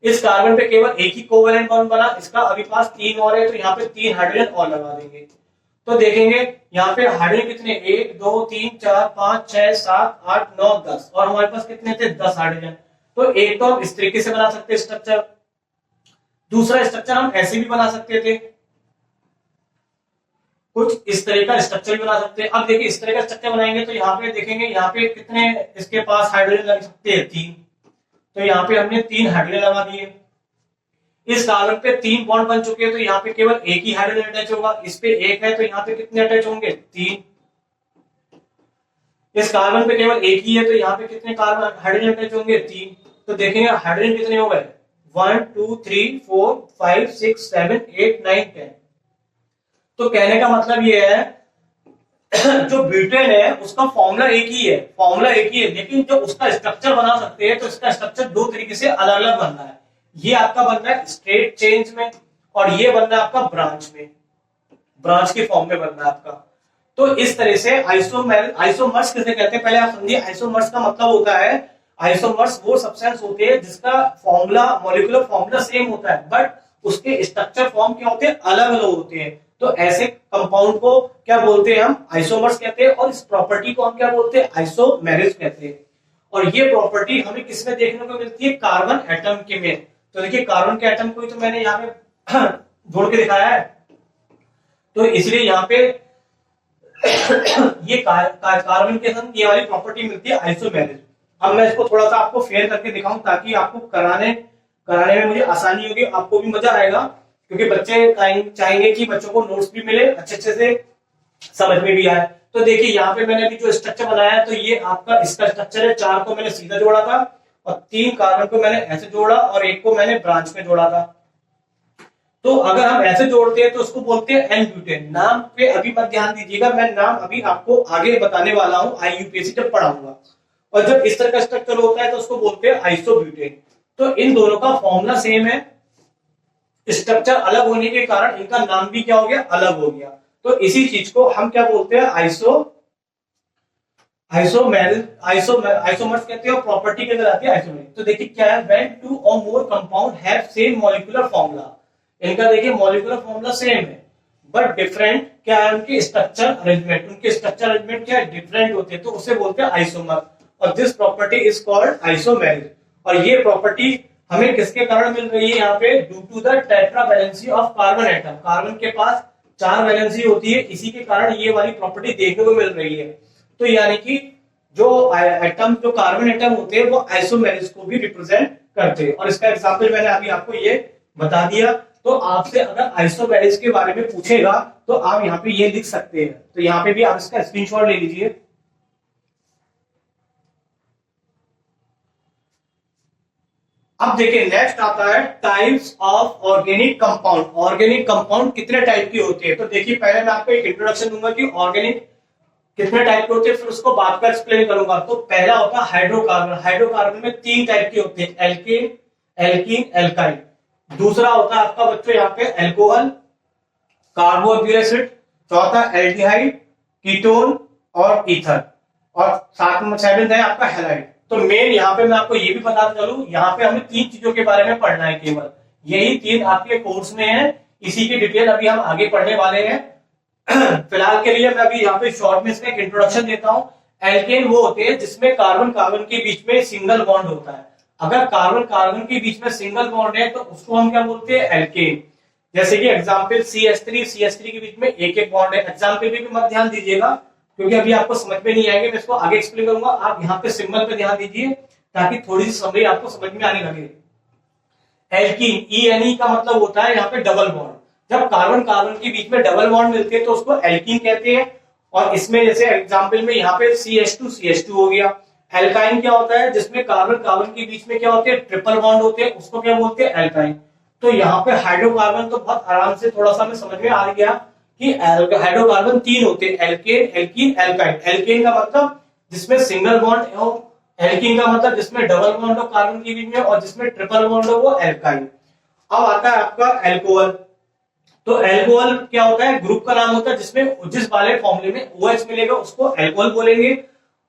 इस कार्बन पे केवल एक ही कोवेलेंट बॉन्ड बना, इसका अभी पास 3 और है, तो यहाँ पे 3 हाइड्रोजन और लगा देंगे। तो देखेंगे यहाँ पे हाइड्रोजन कितने, 1 2 3 4 5 6 7 8 9 10, और हमारे पास कितने थे, 10 हाइड्रोजन। तो एक तो हम इस तरीके से बना सकते हैं स्ट्रक्चर, दूसरा स्ट्रक्चर हम ऐसे भी बना सकते थे, कुछ इस तरह का स्ट्रक्चर भी बना सकते हैं। अब देखिए इस तरह का स्ट्रक्चर बनाएंगे तो यहाँ पे देखेंगे, यहाँ पे कितने इसके पास हाइड्रोजन लग सकते हैं, 3। तो यहाँ पे हमने 3 हाइड्रोजन लगा दिए। इस कार्बन पे 3 बॉन्ड बन चुके हैं, तो यहाँ पे केवल एक ही हाइड्रोजन अटैच होगा। इस पे 1 है, तो यहाँ पे कितने अटैच होंगे, 3। इस कार्बन पे केवल एक ही है, तो यहाँ पे कितने कार्बन हाइड्रोजन अटैच होंगे, 3। तो देखेंगे हाइड्रोजन कितने हो गए, 1 2 3 4 5 6 7 8 9 10। तो कहने का मतलब ये है जो ब्यूटेन है उसका फॉर्मूला एक ही है, फॉर्मूला एक ही है, लेकिन जो उसका स्ट्रक्चर बना सकते हैं, तो इसका स्ट्रक्चर 2 तरीके से अलग अलग बन रहा है। ये आपका बन रहा है स्ट्रेट चेन्स में, और ये बन रहा है आपका ब्रांच में, ब्रांच के फॉर्म में बन रहा है आपका। तो इस तरह से आइसोमर्स किसे कहते हैं, पहले आप समझिए। आइसोमर्स का मतलब होता है, आइसोमर्स वो सब्सटेंस होते हैं जिसका फॉर्मूला, मॉलिक्यूलर फॉर्मूला सेम होता है, बट उसके स्ट्रक्चर फॉर्म क्या होते हैं, अलग अलग होते हैं। तो ऐसे कंपाउंड को क्या बोलते हैं, हम आइसोमर्स कहते हैं, और इस प्रॉपर्टी को हम क्या बोलते हैं, आइसोमेरिज्म कहते हैं। और ये प्रॉपर्टी हमें किसमें देखने को मिलती है, कार्बन एटम के में। तो देखिए कार्बन के एटम को ही तो मैंने यहाँ पे जोड़ के दिखाया है, तो इसलिए यहाँ पे ये कार्बन के साथ ये वाली प्रॉपर्टी मिलती है, आइसोमेरिज्म। अब मैं इसको थोड़ा सा आपको फेयर करके दिखाऊं, ताकि आपको कराने में मुझे आसानी होगी, आपको भी मजा आएगा, क्योंकि बच्चे चाहेंगे कि बच्चों को नोट्स भी मिले, अच्छे से समझ में भी आए। तो देखिए यहाँ पे मैंने अभी जो स्ट्रक्चर बनाया है, तो ये आपका इसका स्ट्रक्चर है। 4 को मैंने सीधा जोड़ा था, और 3 कार्बन को मैंने ऐसे जोड़ा, और 1 को मैंने ब्रांच में जोड़ा था। तो अगर हम ऐसे जोड़ते हैं तो उसको बोलते हैं एन ब्यूटेन। नाम पे अभी मत ध्यान दीजिएगा, मैं नाम अभी आपको आगे बताने वाला हूं, IUPAC जब पढ़ाऊंगा। और जब इस तरह का स्ट्रक्चर होता है तो उसको बोलते हैं आइसोब्यूटेन। तो इन दोनों का फॉर्मूला सेम है, स्ट्रक्चर अलग होने के कारण इनका नाम भी क्या हो गया, अलग हो गया। तो इसी चीज को हम क्या बोलते हैं, आइसोमर्स कहते हैं, और प्रॉपर्टी के अंदर आती है आइसोमेरिक। तो देखिए क्या है, when 2 or more compound have same molecular formula. इनका देखिए मॉलिक्यूलर फॉर्मूला सेम है, बट डिफरेंट क्या है उनके स्ट्रक्चर अरेंजमेंट, उनके स्ट्रक्चर अरेंजमेंट क्या है, डिफरेंट होते हैं, तो उसे बोलते हैं आइसोमर। और this property is called isomerism. और ये प्रॉपर्टी हमें किसके कारण मिल रही है, यहाँ पे due to the tetravalency of carbon atom. Carbon के पास 4 वैलेंसी होती है, इसी के कारण ये वाली प्रॉपर्टी देखने को मिल रही है। तो यानी कि जो एटम, जो कार्बन एटम होते हैं वो आइसोमेरिस को भी रिप्रेजेंट करते हैं। और इसका एग्जांपल मैंने अभी आपको ये बता दिया। तो आपसे अगर आइसोमेरिस के बारे में पूछेगा तो आप यहाँ पे ये लिख सकते हैं। तो यहाँ पे भी आप इसका स्क्रीनशॉट ले लीजिए। अब देखिए नेक्स्ट आता है types of organic compound. Organic compound कितने टाइप की होती है? तो देखिए पहले मैं आपको एक इंट्रोडक्शन दूंगा कि ऑर्गेनिक कितने टाइप के होते हैं, फिर उसको बात कर एक्सप्लेन करूंगा। तो पहला होता है हाइड्रोकार्बन। हाइड्रोकार्बन में 3 टाइप के होते हैं, एल्केन, एल्कीन, एल्काइन। दूसरा होता है आपका बच्चों यहाँ पे एल्कोहल, कार्बोक्सिलिक एसिड। चौथा एल्डिहाइड, कीटोन और ईथर। और साथ में सेवेंथ है आपका हैलाइड। तो मेन यहाँ पे मैं आपको ये भी बता चलूं, यहाँ पे हमें 3 चीजों के बारे में पढ़ना है, केवल यही 3 आपके कोर्स में है। इसी की डिटेल अभी हम आगे पढ़ने वाले हैं। फिलहाल के लिए मैं अभी यहाँ पे शॉर्ट में इसका एक इंट्रोडक्शन देता हूँ। एल्केन वो होते हैं जिसमें कार्बन कार्बन के बीच में सिंगल बॉन्ड होता है। अगर कार्बन कार्बन के बीच में सिंगल बॉन्ड है तो उसको हम क्या बोलते हैं? एल्केन। जैसे कि एग्जांपल CH3 के बीच में एक एक बॉन्ड है। एग्जांपल भी मत ध्यान दीजिएगा क्योंकि अभी आपको समझ में नहीं आएंगे, मैं इसको आगे एक्सप्लेन करूंगा। आप यहाँ पे सिंबल पे ध्यान दीजिए ताकि थोड़ी सी समझ आपको समझ में आने लगे। एल्कीन, ENE का मतलब होता है यहाँ पे डबल बॉन्ड। जब कार्बन कार्बन के बीच में डबल बॉन्ड मिलते हैं तो उसको एल्कीन कहते हैं। और इसमें जैसे एग्जांपल में यहाँ पे CH2 हो गया। एल्काइन क्या होता है? जिसमें कार्बन कार्बन के बीच में क्या होते हैं? ट्रिपल बॉन्ड होते हैं, उसको क्या बोलते हैं? एल्काइन। तो यहाँ पे हाइड्रोकार्बन तो बहुत आराम से थोड़ा सा हमें समझ में आ गया कि हाइड्रोकार्बन 3 होते हैं, एल्केन, एल्कीन, एल्काइन। एल्केन का मतलब जिसमें सिंगल बॉन्ड हो, एल्कीन का मतलब जिसमें डबल बॉन्ड हो कार्बन के बीच में, और जिसमें ट्रिपल बॉन्ड हो वो एल्काइन। अब आता है आपका एल्कोहल। तो एल्कोहल क्या होता है? ग्रुप का नाम होता है जिसमें जिस वाले फॉर्मूले में OH मिलेगा उसको एल्कोहल बोलेंगे।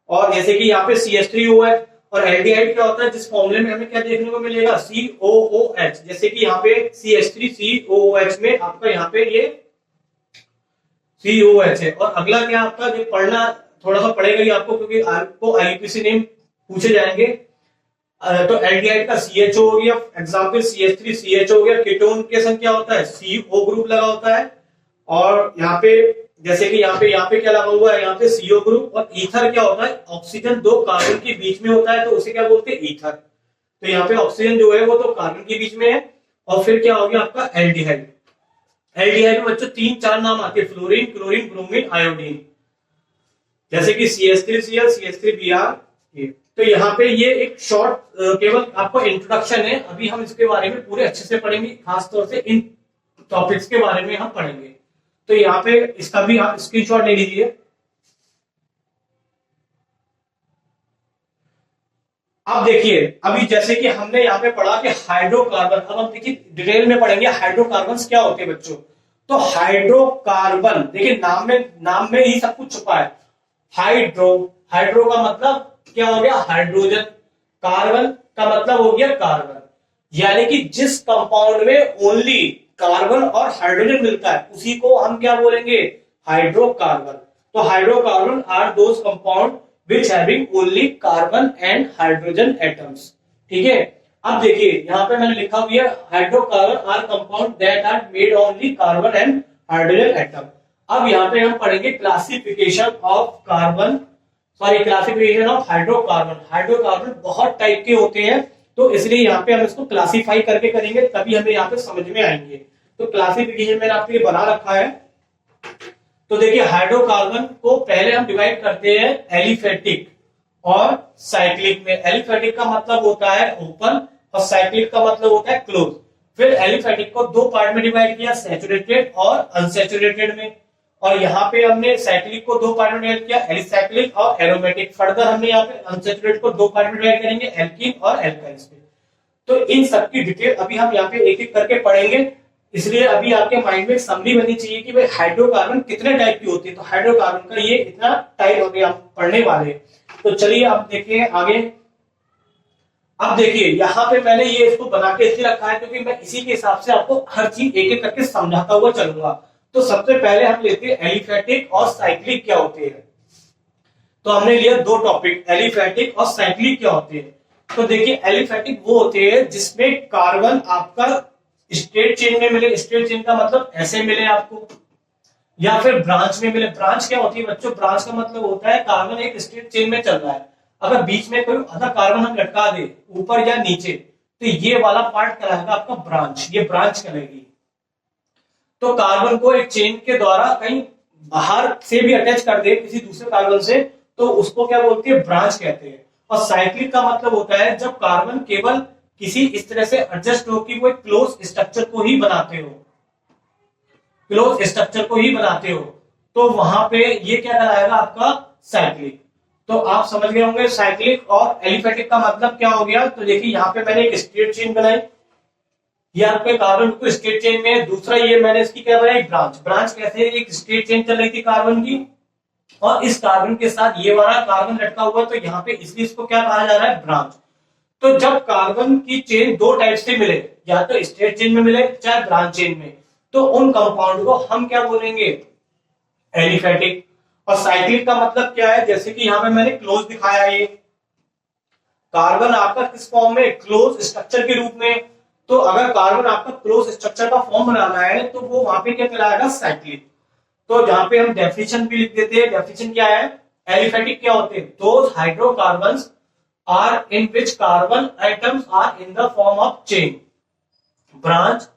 और जैसे कि यहाँ पे CH3OH। और एल्डिहाइड क्या होता है? जिस फॉर्मूले में हमें क्या देखने को मिलेगा? COOH। जैसे कि यहाँ पे CH3COOH में आपका यहाँ पे ये COH है। और अगला क्या आपका जो पढ़ना थोड़ा सा पड़ेगा ही आपको, क्योंकि आपको IUPAC नेम पूछे जाएंगे। तो एल्डिहाइड का CHO हो गया, एग्जांपल CH3CH हो गया। कीटोन के संग क्या होता है? CO ग्रुप लगा होता है। और यहाँ पे जैसे कि यहाँ पे क्या लगा हुआ है? यहाँ पे CO ग्रुप। और ईथर क्या होता है? ऑक्सीजन 2 कार्बन के बीच में होता है तो उसे क्या बोलते हैं? ईथर। तो यहाँ पे ऑक्सीजन जो है वो तो कार्बन के बीच में है। और फिर क्या हो गया आपका? एल्डिहाइड। एल्डिहाइड में बच्चों 3-4 नाम आते हैं, फ्लोरीन, क्लोरीन, ब्रोमीन, आयोडीन। जैसे कि CH3Cl, CH3Br। तो यहाँ पे ये एक शॉर्ट केवल आपको इंट्रोडक्शन है। अभी हम इसके बारे में पूरे अच्छे से पढ़ेंगे, खासतौर से इन टॉपिक्स के बारे में हम पढ़ेंगे। तो यहाँ पे इसका भी आप स्क्रीनशॉट ले लीजिए। अब देखिए, अभी जैसे कि हमने यहाँ पे पढ़ा कि हाइड्रोकार्बन, अब हम देखिए डिटेल में पढ़ेंगे हाइड्रोकार्बन क्या होते हैं बच्चों। तो हाइड्रोकार्बन देखिए नाम में ही सब कुछ छुपा है। हाइड्रो का मतलब क्या हो गया? हाइड्रोजन। कार्बन का मतलब हो गया कार्बन। यानी कि जिस कंपाउंड में ओनली कार्बन और हाइड्रोजन मिलता है उसी को हम क्या बोलेंगे? हाइड्रोकार्बन। तो hydrocarbon are those compound which having only carbon and hydrogen atoms. ठीक है। अब देखिए यहाँ पे मैंने लिखा हुआ है hydrocarbon are compound that are made only carbon and hydrogen atom. अब यहाँ पे हम पढ़ेंगे classification of classification of hydrocarbon. Hydrocarbon बहुत टाइप के होते हैं तो इसलिए यहाँ पे हम इसको क्लासिफाई करके करेंगे, तभी हमें यहाँ पे समझ में आएंगे। तो क्लासिफिकेशन मैंने आपके लिए बना रखा है। तो देखिए हाइड्रोकार्बन को पहले हम डिवाइड करते हैं एलिफेटिक और साइक्लिक में। एलिफेटिक का मतलब होता है ओपन और साइक्लिक का मतलब होता है क्लोज। फिर एलिफेटिक को 2 पार्ट में डिवाइड किया, सैचुरेटेड और अनसैचुरेटेड में। और यहाँ पे हमने साइक्लिक को 2 पार्ट में डिवाइड किया, एलिसाइक्लिक और एरोमेटिक। फर्दर हमने यहाँ पे अनसैचुरेटेड को 2 पार्ट में डिवाइड करेंगे, एल्कीन और एल्काइन्स में। तो इन सब की डिटेल अभी हम यहाँ पे एक एक करके पढ़ेंगे। इसलिए अभी आपके माइंड में समरी बननी चाहिए कि भाई हाइड्रोकार्बन कितने टाइप की होती है। तो हाइड्रोकार्बन का ये इतना टाइप होते हम पढ़ने वाले। तो चलिए अब देखिए आगे। अब देखिए यहाँ पे मैंने ये इसको बना के इसलिए रखा है क्योंकि मैं इसी के हिसाब से आपको हर चीज एक एक करके समझाता हुआ चलूंगा। तो सबसे पहले हम लेते हैं एलिफेटिक और साइक्लिक क्या होते हैं। तो हमने लिया 2 टॉपिक, एलिफेटिक और साइक्लिक क्या होते हैं। तो देखिए एलिफेटिक वो होते हैं जिसमें कार्बन आपका स्ट्रेट चेन में मिले। स्ट्रेट चेन का मतलब ऐसे मिले आपको, या फिर ब्रांच में मिले। ब्रांच क्या होती है बच्चों? ब्रांच का मतलब होता है कार्बन एक स्ट्रेट चेन में चल रहा है, अगर बीच में कोई आधा कार्बन हम लटका दे ऊपर या नीचे, तो ये वाला पार्ट कहलाएगा आपका ब्रांच, ये ब्रांच कहलाएगी। तो कार्बन को एक चेन के द्वारा कहीं बाहर से भी अटैच कर दे किसी दूसरे कार्बन से, तो उसको क्या बोलते हैं? ब्रांच कहते हैं। और साइक्लिक का मतलब होता है जब कार्बन केवल किसी इस तरह से एडजस्ट हो कि वो एक क्लोज स्ट्रक्चर को ही बनाते हो, क्लोज स्ट्रक्चर को ही बनाते हो, तो वहां पे ये क्या कहलाएगा? आपका साइक्लिक। तो आप समझ गए होंगे साइक्लिक और एलिफेटिक का मतलब क्या हो गया। तो देखिए यहाँ पे मैंने एक स्ट्रेट चेन बनाई, ये आपके कार्बन को स्ट्रेट चेन में। दूसरा ये मैंने इसकी क्या बनाई? ब्रांच। ब्रांच कैसे? एक स्ट्रेट चेन चल रही थी कार्बन की, और इस कार्बन के साथ ये वाला कार्बन लटका हुआ, तो यहाँ पे इसलिए इसको क्या कहा जा रहा है? ब्रांच। तो जब कार्बन की चेन दो टाइप से मिले, या तो स्ट्रेट चेन में मिले चाहे ब्रांच चेन में, तो उन कंपाउंड को हम क्या बोलेंगे? एलिफेटिक। और साइक्लिक का मतलब क्या है? जैसे कि यहाँ पे मैंने क्लोज दिखाया, ये कार्बन आपका किस फॉर्म में? क्लोज स्ट्रक्चर के रूप में। तो अगर कार्बन आपका क्लोज स्ट्रक्चर का फॉर्म बनाना है तो वो वहां पे क्या कहलाएगा? साइक्लिक। तो जहां पे हम डेफिनेशन भी लिख देते हैं। डेफिनेशन क्या है? एलिफेटिक क्या होते हैं? Those hydrocarbons are in which carbon atoms are in the form of chain. Branch,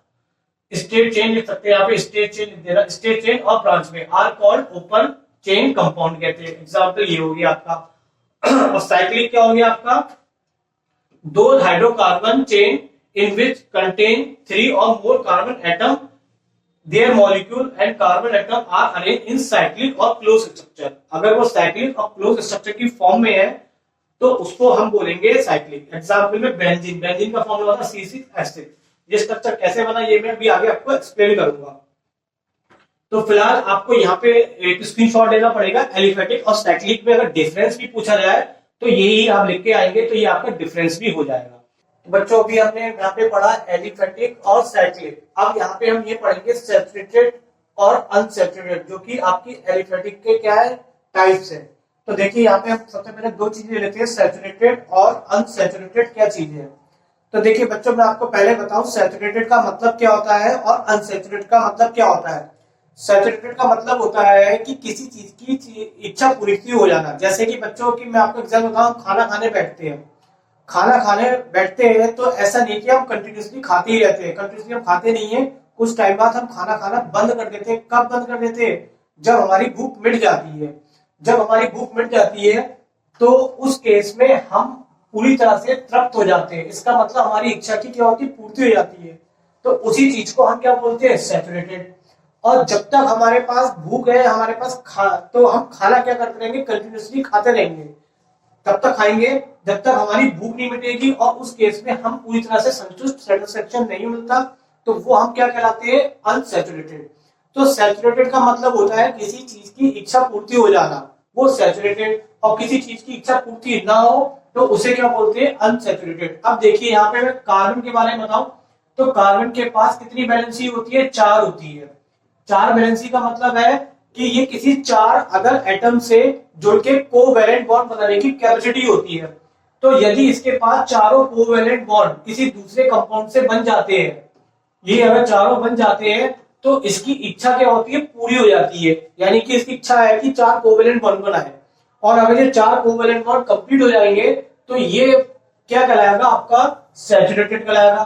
straight chain लिख सकते हैं, यहाँ पे स्ट्रेट चेन लिख देना। स्ट्रेट चेन और ब्रांच में are called open chain compound कहते हैं। एग्जाम्पल ये हो गया आपका। और साइक्लिक क्या हो गया आपका? दो hydrocarbon chain in which contain 3 or more carbon atom, their molecule and carbon atom are arranged in cyclic or closed structure। अगर वो साइक्लिक और क्लोज स्ट्रक्चर की फॉर्म में है तो उसको हम बोलेंगे साइक्लिक। एग्जाम्पल में बेंजीन, बेंजीन का फॉर्मूला था C6H6। ये स्ट्रक्चर कैसे बना ये मैं अभी आगे आपको एक्सप्लेन करूंगा। तो फिलहाल आपको यहाँ पे एक स्क्रीनशॉट लेना पड़ेगा। एलिफेटिक और साइक्लिक में अगर डिफरेंस भी पूछा जाए तो यही आप लिख के आएंगे, तो ये आपका डिफरेंस भी हो जाएगा। तो बच्चों अभी हमने यहाँ पे पढ़ा एलिफेटिक और साइक्लिक। अब यहाँ पे हम ये पढ़ेंगे सैचुरेटेड और अनसैचुरेटेड, जो कि आपकी एलिफेटिक के क्या है? टाइप्स है। तो देखिए यहाँ पे हम सबसे पहले दो चीजें लेते हैं, सैचुरेटेड और अनसैचुरेटेड क्या चीजें है। तो देखिए बच्चों मैं आपको पहले बताऊं सैचुरेटेड का मतलब क्या होता है और अनसैचुरेटेड का मतलब क्या होता है। सैचुरेटेड का मतलब होता है कि किसी चीज की इच्छा पूरी हो जाना। जैसे कि बच्चों की मैं आपको एग्जाम्पल बताऊं, खाना खाने बैठते हैं, खाना खाने बैठते हैं तो ऐसा नहीं कि हम कंटिन्यूसली खाते ही रहते हैं। कंटिन्यूसली हम खाते नहीं है, कुछ टाइम बाद हम खाना खाना बंद कर देते हैं। कब बंद कर देते हैं? जब हमारी भूख मिट जाती है। जब हमारी भूख मिट जाती है तो उस केस में हम पूरी तरह से तृप्त हो जाते हैं। इसका मतलब हमारी इच्छा की क्या होती है? पूर्ति हो जाती है। तो उसी चीज को हम क्या बोलते हैं? सैचुरेटेड। और जब तक हमारे पास भूख है, हमारे पास तो हम खाना क्या करते रहेंगे? कंटिन्यूसली खाते रहेंगे। तब तक खाएंगे जब तक हमारी भूख नहीं मिटेगी, और उस केस में हम पूरी तरह से संतुष्ट, सेटिस्फेक्शन नहीं मिलता, तो वो हम क्या कहलाते हैं? अनसैचुरेटेड। तो सैचुरेटेड का मतलब होता है किसी चीज की इच्छा पूर्ति हो जाना, वो सैचुरेटेड। और किसी चीज की इच्छा पूर्ति ना हो तो उसे क्या बोलते हैं? अनसैचुरेटेड। अब देखिए यहाँ पे मैं कार्बन के बारे में बताऊं तो कार्बन के पास कितनी वैलेंसी होती है? 4 होती है। 4 वैलेंसी का मतलब है कि ये किसी 4 अदर एटम से जुड़ के कोवैलेंट बॉन्ड बनाने की कैपेसिटी होती है। तो यदि इसके पास चारों कोवैलेंट बॉन्ड किसी दूसरे कंपाउंड से बन जाते हैं, ये अगर चारों बन जाते हैं तो इसकी इच्छा क्या होती है? पूरी हो जाती है। यानी कि इसकी इच्छा है कि 4 कोवैलेंट बॉन्ड बनाए, और अगर ये 4 कोवैलेंट बॉन्ड कंप्लीट हो जाएंगे तो ये क्या कहलाएगा? आपका सैचुरेटेड कहलाएगा।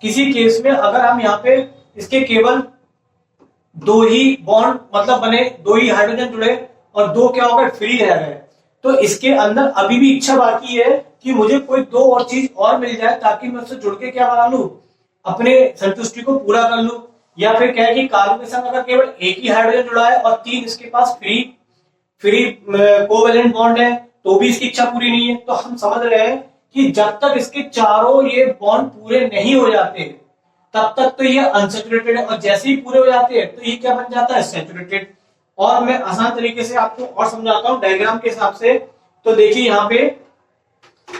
किसी केस में अगर हम यहाँ पे इसके केवल 2 ही बॉन्ड मतलब बने, 2 ही हाइड्रोजन जुड़े और 2 क्या हो गए? फ्री रह गए, तो इसके अंदर अभी भी इच्छा बाकी है कि मुझे कोई 2 और चीज और मिल जाए ताकि मैं उससे जुड़ के क्या बना लू? अपने संतुष्टि को पूरा कर लू। या फिर क्या है कि कार्बन के साथ अगर केवल एक ही हाइड्रोजन जुड़ा है और 3 इसके पास फ्री कोवैलेंट बॉन्ड है तो भी इसकी इच्छा पूरी नहीं है। तो हम समझ रहे हैं कि जब तक इसके चारों ये बॉन्ड पूरे नहीं हो जाते तब तक तो ये अनसैचुरेटेड है, और जैसे ही पूरे हो जाते हैं तो ये क्या बन जाता है? सैचुरेटेड। और मैं आसान तरीके से आपको और समझाता हूं डायग्राम के हिसाब से। तो देखिए यहाँ पे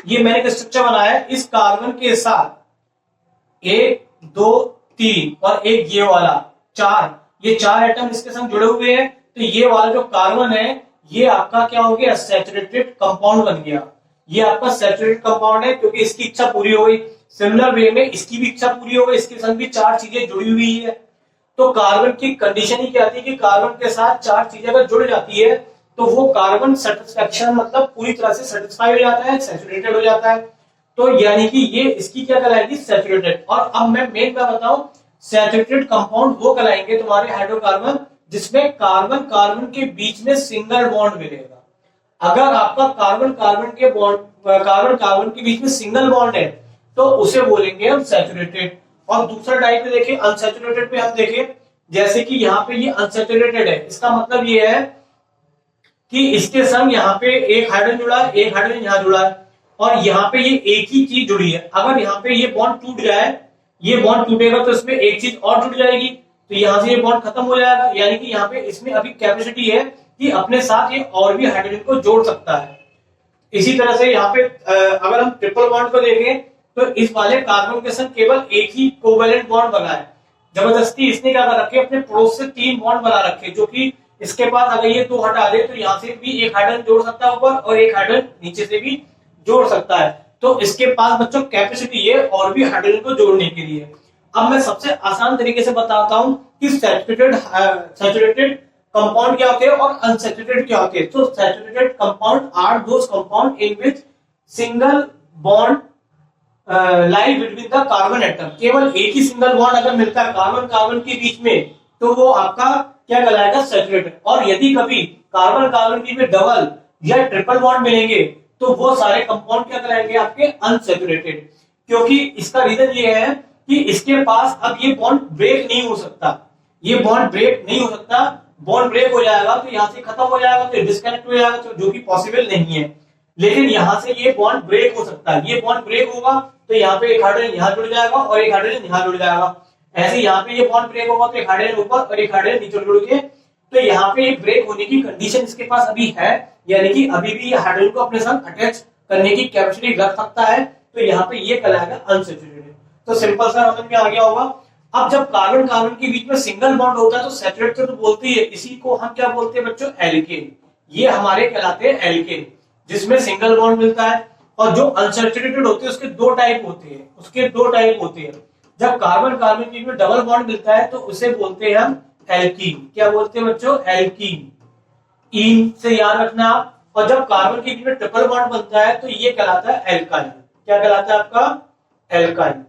ये मैंने एक स्ट्रक्चर बनाया है। इस कार्बन के साथ 1 2 3 और एक ये वाला 4, ये 4 एटम इसके संग जुड़े हुए हैं। तो ये वाला जो कार्बन है ये आपका क्या हो गया? सैचुरेटेड कंपाउंड बन गया। ये आपका सैचुरेटेड कंपाउंड है क्योंकि इसकी इच्छा पूरी हो गई। सिमिलर वे में इसकी भी इच्छा पूरी हो गई, इसके संग भी 4 चीजें जुड़ी हुई है। तो कार्बन की कंडीशन ही क्या आती है कि कार्बन के साथ 4 चीजें अगर जुड़ जाती है तो वो कार्बन सेटिस्फेक्शन मतलब पूरी तरह से सेटिस्फाई हो जाता है, सैचुरेटेड हो जाता है। तो यानी कि ये इसकी क्या कहलाएगी, सैचुरेटेड। और अब मैं मेन क्या बताऊं, सैचुरेटेड कंपाउंड वो कहलाएंगे तुम्हारे हाइड्रोकार्बन जिसमें कार्बन कार्बन के बीच में सिंगल बॉन्ड मिलेगा। अगर आपका कार्बन कार्बन के बीच में सिंगल बॉन्ड है तो उसे बोलेंगे हम सैचुरेटेड। और दूसरा टाइप में देखिए अनसैचुरेटेड में हम देखें, जैसे कि यहाँ पे ये अनसैचुरेटेड है, इसका मतलब ये है कि इसके संग यहाँ पे एक हाइड्रोजन जुड़ा है, एक हाइड्रोजन यहाँ जुड़ा है और यहाँ पे ये एक ही चीज जुड़ी है। अगर यहाँ पे ये बॉन्ड टूट जाए, ये बॉन्ड टूटेगा तो इसमें एक चीज और जुड़ जाएगी, तो यहाँ से ये बॉन्ड खत्म हो जाएगा। यानी कि यहाँ पे इसमें अभी कैपेसिटी है कि अपने साथ ये और भी हाइड्रोजन को जोड़ सकता है। इसी तरह से यहाँ पे अगर हम ट्रिपल बॉन्ड को देखें तो इस वाले कार्बन के साथ केवल एक ही कोवेलेंट बॉन्ड बना है। जबरदस्ती इसने क्या कर रखे, अपने पड़ोस से 3 बॉन्ड बना रखे, जो कि इसके पास अगर ये 2 हटा दे तो यहाँ से भी एक हाइड्रोजन जोड़ सकता है ऊपर और एक हाइड्रोजन नीचे से भी जोड़ सकता है। तो इसके पास बच्चों कैपेसिटी है और भी हाइड्रोजन को जोड़ने के लिए। अब मैं सबसे आसान तरीके से बताता हूं कि सैचुरेटेड कंपाउंड क्या होते हैं और अनसैचुरेटेड क्या होते हैं। तो saturated compound are those compound in which single bond lie between the carbon atom. केवल एक ही सिंगल बॉन्ड अगर मिलता है कार्बन कार्बन के बीच में तो वो आपका क्या कहलाएगा, सैचुरेटेड। और यदि कभी कार्बन कार्बन के बीच में डबल या ट्रिपल बॉन्ड मिलेंगे तो वो सारे कंपाउंड क्या कहलाएंगे, आपके अनसैचुरेटेड। क्योंकि इसका रीजन ये है कि इसके पास अब ये बॉन्ड ब्रेक नहीं हो सकता, ये बॉन्ड ब्रेक नहीं हो सकता। बॉन्ड ब्रेक हो जाएगा तो यहाँ से खत्म हो जाएगा, तो डिस्कनेक्ट हो जाएगा, तो जो कि पॉसिबल नहीं है। लेकिन यहाँ से ये बॉन्ड ब्रेक हो सकता है, ये बॉन्ड ब्रेक होगा तो यहाँ पे एक हाइड्रोजन यहाँ जुड़ जाएगा और एक हाइड्रोजन यहाँ जुड़ जाएगा। ऐसे यहाँ पे ये बॉन्ड ब्रेक होगा तो एक हाइड्रोजन ऊपर और एक हाइड्रोजन नीचे जुड़ के, तो यहाँ पे एक ब्रेक होने की कंडीशन इसके पास अभी है, यानी कि अभी भी ये हाइड्रोजन को अपने साथ अटैच करने की कैपेसिटी रख सकता है। तो यहाँ पे ये कहलाएगा अनसैचुरेटेड। तो सिंपल सा समझ में आ गया होगा। अब जब कार्बन कार्बन के बीच में सिंगल बॉन्ड होता है तो सैचुरेटेड तो बोलते ही है, इसी को हम क्या बोलते हैं बच्चों, एल्केन। ये हमारे कहलाते हैं एल्केन, जिसमें सिंगल बॉन्ड मिलता है। और जो अनसैचुरेटेड होते हैं उसके 2 टाइप होते हैं, जब कार्बन कार्बन के बीच में डबल बॉन्ड मिलता है तो उसे बोलते हैं हम एल्कीन। क्या बोलते हैं बच्चों, एल्कीन। इन से याद रखना आप। और जब कार्बन के बीच में ट्रिपल बॉन्ड बनता है तो ये कहलाता है एल्काइन। क्या कहलाता है आपका, एल्काइन।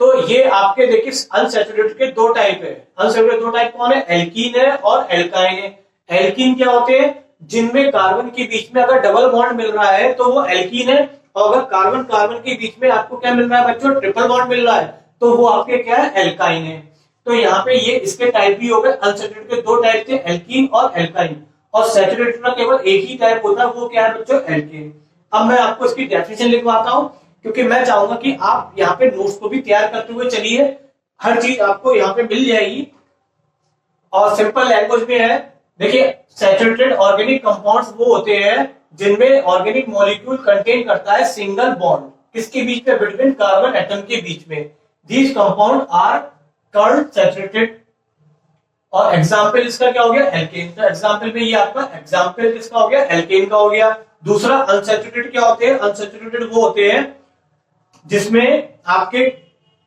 तो ये आपके देखिए अनसैचुरेटेड के 2 टाइप है। अनसैचुरेटेड 2 टाइप कौन है, एल्कीन है और एल्काइन है। एल्कीन क्या होते हैं, जिनमें कार्बन के बीच में अगर डबल बॉन्ड मिल रहा है तो वो एल्कीन है, और अगर कार्बन कार्बन के बीच में आपको क्या मिल रहा है बच्चों, ट्रिपल बॉन्ड मिल रहा है, तो वो आपके क्या है, एल्काइन है। तो यहाँ पे ये इसके टाइप भी हो गए। अनसैचुरेटेड के 2 टाइप थे, एल्कीन और एल्काइन। और सैचुरेटेड का केवल एक ही टाइप होता है, वो क्या है बच्चों, एल्केन। अब मैं आपको इसकी डेफिनेशन लिखवाता हूं क्योंकि मैं चाहूंगा कि आप यहाँ पे नोट्स को भी तैयार करते हुए चलिए, हर चीज आपको यहाँ पे मिल जाएगी और सिंपल लैंग्वेज में है। देखिए सैचुरेटेड ऑर्गेनिक कंपाउंड्स वो होते हैं जिनमें ऑर्गेनिक मॉलिक्यूल कंटेन करता है सिंगल बॉन्ड, किसके बीच में, बिटवीन कार्बन एटम के बीच में। These compound are called saturated. और एग्जाम्पल इसका क्या हो गया, एल्केन। तो एग्जाम्पल में ये आपका एग्जाम्पल किसका हो गया, एल्केन का हो गया। दूसरा अनसैचुरेटेड क्या होते हैं, अनसैचुरेटेड वो होते हैं जिसमें आपके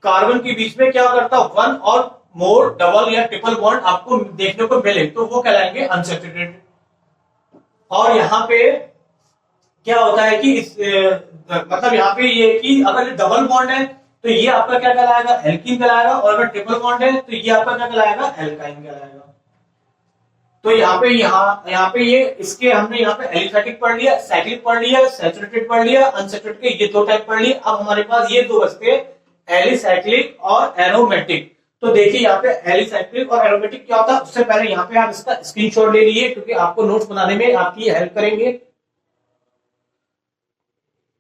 कार्बन के बीच में क्या करता है, 1 और मोर डबल या ट्रिपल बॉन्ड आपको देखने को मिले, तो वो कहलाएंगे अनसैचुरेटेड। और यहाँ पे क्या होता है कि मतलब यहाँ पे ये कि अगर डबल बॉन्ड है तो ये आपका क्या कहलाएगा, एल्कीन कहलाएगा, और अगर ट्रिपल बॉन्ड है तो ये आपका क्या कहलाएगा, एल्काइन कहलाएगा। तो यहाँ पे ये इसके हमने यहाँ पे एलिफैटिक पढ़ लिया, साइक्लिक पढ़ लिया, सैचुरेटेड पढ़ लिया, अनसैचुरेटेड के ये 2 टाइप पढ़ लिए। अब हमारे पास ये 2 बचते हैं, एलिसाइक्लिक और एरोमेटिक। तो देखिए यहाँ पे एलिसाइक्लिक और एरोमेटिक क्या होता है, उससे पहले यहाँ पे आप इसका स्क्रीनशॉट ले लीजिए क्योंकि आपको नोट्स बनाने में आपकी हेल्प करेंगे।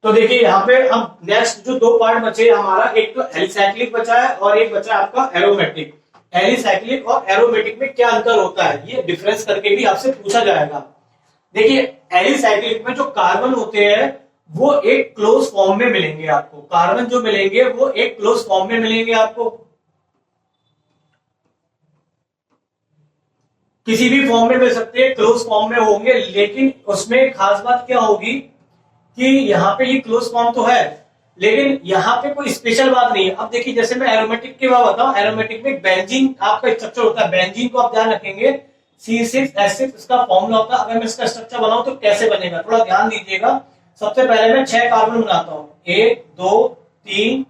तो देखिए यहाँ पे अब नेक्स्ट जो 2 पार्ट बचे हमारा, एक तो एलिसाइक्लिक बचा है और एक बचा आपका एरोमेटिक। एलिसाइक्लिक और एरोमेटिक में क्या अंतर होता है, ये डिफरेंस करके भी आपसे पूछा जाएगा। देखिए एलिसाइक्लिक में जो कार्बन होते हैं वो एक क्लोज फॉर्म में मिलेंगे आपको, कार्बन जो मिलेंगे वो एक क्लोज फॉर्म में मिलेंगे आपको, किसी भी फॉर्म में मिल सकते हैं, क्लोज फॉर्म में होंगे। लेकिन उसमें खास बात क्या होगी कि यहाँ पे ये क्लोज फॉर्म तो है लेकिन यहाँ पे कोई स्पेशल बात नहीं है। अब देखिए जैसे मैं एरोमेटिक के बारे में बताऊं, एरोमेटिक में बेंजीन आपका स्ट्रक्चर होता है। बेंजीन को आप ध्यान रखेंगे C6H6 इसका फॉर्मूला होता है। अगर मैं इसका स्ट्रक्चर बनाऊं तो कैसे बनेगा, थोड़ा ध्यान दीजिएगा। सबसे पहले मैं 6 कार्बन बनाता हूं, 1 2 3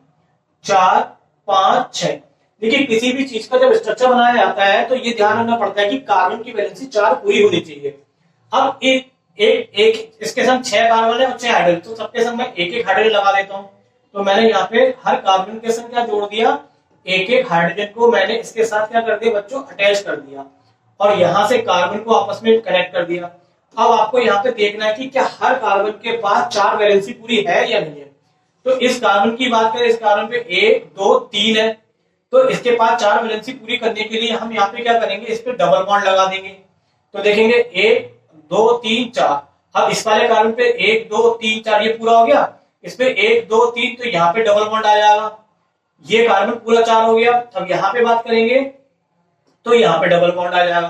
4 5 6। देखिए किसी भी चीज का जब स्ट्रक्चर बनाया जाता है तो ये ध्यान रखना पड़ता है कि कार्बन की वैलेंसी 4 पूरी होनी चाहिए। अब एक एक एक इसके संग 6 कार्बन है और 6 हाइड्रोजन, तो सबके संग मैं एक एक हाइड्रोजन लगा देता हूं। तो मैंने यहाँ पे हर कार्बन के संग क्या जोड़ दिया, एक एक हाइड्रोजन को मैंने इसके साथ क्या कर दिया बच्चों, अटैच कर दिया और यहां से कार्बन को आपस में कनेक्ट कर दिया। अब आपको यहाँ पे देखना है कि क्या हर कार्बन के पास 4 वैलेंसी पूरी है या नहीं है। तो इस कार्बन की बात करें, इस कार्बन पे 1 2 3 है, तो इसके पास 4 वैलेंसी पूरी करने के लिए हम यहाँ पे क्या करेंगे, इस पे डबल बॉन्ड लगा देंगे। तो देखेंगे 1 2 3 4। अब इस वाले कार्बन पे 1 2 3 4 ये पूरा हो गया, इस पे 1 2 3 तो यहाँ पे डबल बॉन्ड आ जाएगा, ये कार्बन पूरा 4 हो गया। अब यहाँ पे बात करेंगे तो यहाँ पे डबल बॉन्ड आ जाएगा।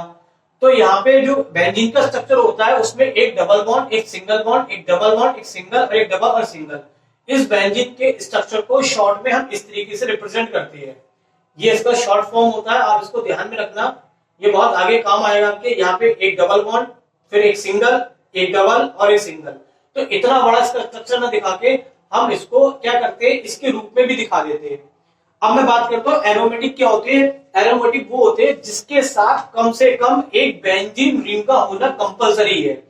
तो यहाँ पे जो बेंजीन का स्ट्रक्चर होता है उसमें एक डबल बॉन्ड, एक सिंगल बॉन्ड, एक डबल बॉन्ड, एक सिंगल और एक डबल और सिंगल। इस बेंजीन के स्ट्रक्चर को शॉर्ट में हम इस तरीके से रिप्रेजेंट करते हैं। ये इसका शॉर्ट फॉर्म होता है, आप इसको ध्यान में रखना, ये बहुत आगे काम आएगा आपके। यहाँ पे एक डबल बॉन्ड, फिर एक सिंगल, एक डबल और एक सिंगल। तो इतना बड़ा इसका स्ट्रक्चर ना दिखा के हम इसको क्या करते हैं, इसके रूप में भी दिखा देते हैं। अब मैं बात करता हूँ एरोमेटिक क्या होते हैं। एरोमेटिक वो होते हैं जिसके साथ कम से कम एक बेंजीन रिंग का होना कंपलसरी है।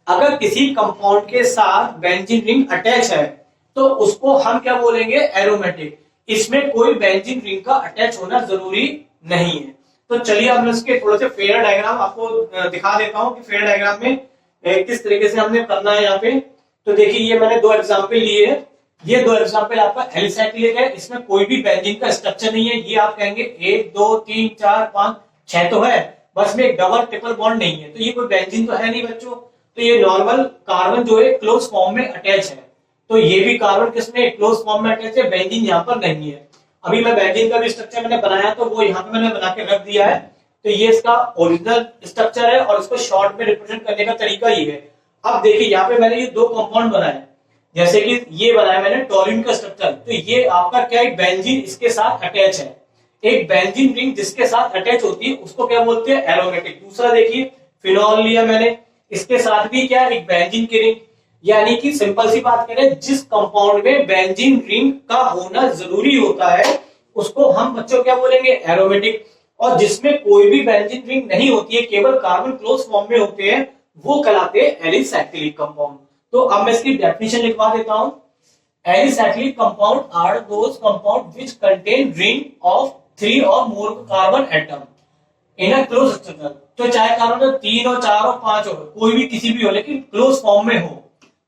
अगर किसी कंपाउंड के साथ बेंजीन रिंग अटैच है तो उसको हम क्या बोलेंगे, एरोमेटिक। इसमें कोई बेंजीन रिंग का अटैच होना जरूरी नहीं है। तो चलिए अब मैं इसके थोड़े से फेयर डायग्राम आपको दिखा देता हूं कि फेयर डायग्राम में किस तरीके से हमने करना है यहाँ पे। तो देखिए ये मैंने 2 एग्जाम्पल लिए हैं। ये 2 एग्जाम्पल आपका एलिसाइक्लिक है, इसमें कोई भी बेंजीन का स्ट्रक्चर नहीं है। ये आप कहेंगे 1 2 3 4 5 6 तो है, बस में एक डबल ट्रिपल बॉन्ड नहीं है, तो ये कोई बेंजीन तो है नहीं बच्चों। तो ये नॉर्मल कार्बन जो है क्लोज फॉर्म में अटैच है। तो ये भी कार्बन किसमें, क्लोज फॉर्म में अटैच है, बेंजीन यहाँ पर नहीं है। अभी मैं बेंजीन का भी स्ट्रक्चर मैंने बनाया तो वो यहाँ पे मैंने बना के रख दिया है। तो ये इसका ओरिजिनल स्ट्रक्चर है और इसको शॉर्ट में रिप्रेजेंट करने का तरीका ये है। अब देखिए यहाँ पे मैंने ये 2 कंपाउंड बनाए, जैसे कि ये बनाया मैंने टॉल्यूइन का स्ट्रक्चर। तो ये आपका क्या है, बेंजीन इसके साथ अटैच है। एक बेंजीन रिंग जिसके साथ अटैच होती है उसको क्या बोलते हैं, एरोमेटिक। दूसरा देखिए फिनॉल लिया मैंने, इसके साथ भी क्या एक बेंजीन की रिंग, यानी कि सिंपल सी बात करें, जिस कंपाउंड में बेंजीन रिंग का होना जरूरी होता है उसको हम बच्चों क्या बोलेंगे, एरोमेटिक। और जिसमें कोई भी बेंजीन रिंग नहीं होती है, केवल कार्बन क्लोज फॉर्म में होते हैं, वो कहलाते हैं एलिसाइक्लिक कंपाउंड। तो अब मैं इसकी डेफिनेशन लिखवा देता हूं। Alicyclic compound are those compound which contain ring of 3 और more carbon atom in a close structure. तो चाहे कार्बन 3 और 4 और 5 हो, कोई भी किसी भी हो, लेकिन क्लोज फॉर्म में हो,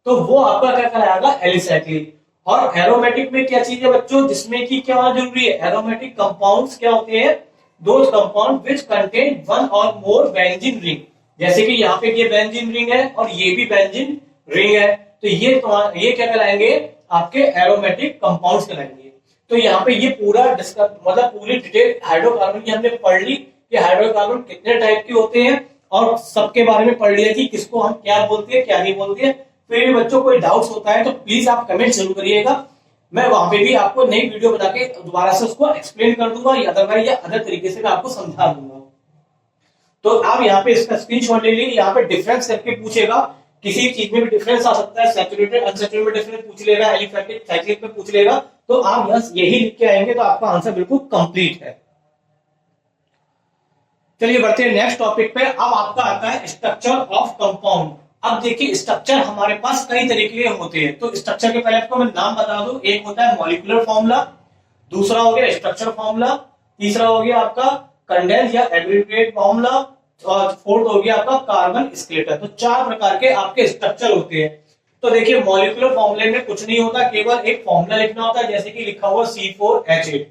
तो वो आपका क्या कहलाएगा, एलिसाइक्लिक। और एरोमेटिक में क्या चीज है बच्चों, जिसमें की क्या होना जरूरी है, एरोमेटिक कंपाउंड्स क्या होते हैं, दोज कंपाउंड व्हिच कंटेन 1 और मोर बेंजीन रिंग। जैसे कि यहाँ पे ये बेंजीन रिंग है और ये भी बेंजीन रिंग है, तो ये क्या कहलाएंगे, आपके एरोमेटिक कंपाउंड्स कहलाएंगे। तो यहाँ पे ये पूरा डिस्कस, मतलब पूरी डिटेल हाइड्रोकार्बन की हमने पढ़ ली कि हाइड्रोकार्बन कितने टाइप के होते हैं और सबके बारे में पढ़ लिया कि किसको हम क्या बोलते हैं क्या नहीं बोलते हैं। फिर भी बच्चों कोई डाउट्स होता है तो प्लीज आप कमेंट जरूर करिएगा, मैं वहां पे भी आपको नई वीडियो बना के दोबारा से उसको एक्सप्लेन कर दूंगा या अदरवाइज या अदर तरीके से मैं आपको समझा दूंगा। तो आप यहाँ पे इसका स्क्रीनशॉट ले लीजिए, यहाँ पे डिफरेंस करके पूछेगा, किसी चीज में भी डिफरेंस आ सकता है, सैचुरेटेड अनसैचुरेटेड में डिफरेंस पूछ लेगा, एलिफैटिक साइक्लिक में पूछ लेगा, तो आप यस यही लिख के आएंगे तो आपका आंसर बिल्कुल कंप्लीट है। चलिए बढ़ते हैं नेक्स्ट टॉपिक पे। अब आपका आता है स्ट्रक्चर ऑफ कंपाउंड। अब देखिए स्ट्रक्चर हमारे पास कई तरीके के होते हैं, तो स्ट्रक्चर के पहले आपको मैं नाम बता दूं। एक होता है मॉलिक्यूलर फॉर्मूला, दूसरा हो गया स्ट्रक्चर फॉर्मूला, तीसरा हो गया आपका कंडेंस या एग्रीगेट फॉर्मूला, और फोर्थ हो गया आपका कार्बन स्केलेटन। तो 4 प्रकार के आपके स्ट्रक्चर होते हैं। तो देखिए मॉलिक्यूलर फॉर्मूले में कुछ नहीं होता, केवल एक फॉर्मूला लिखना होता है, जैसे कि लिखा हुआ C4H8।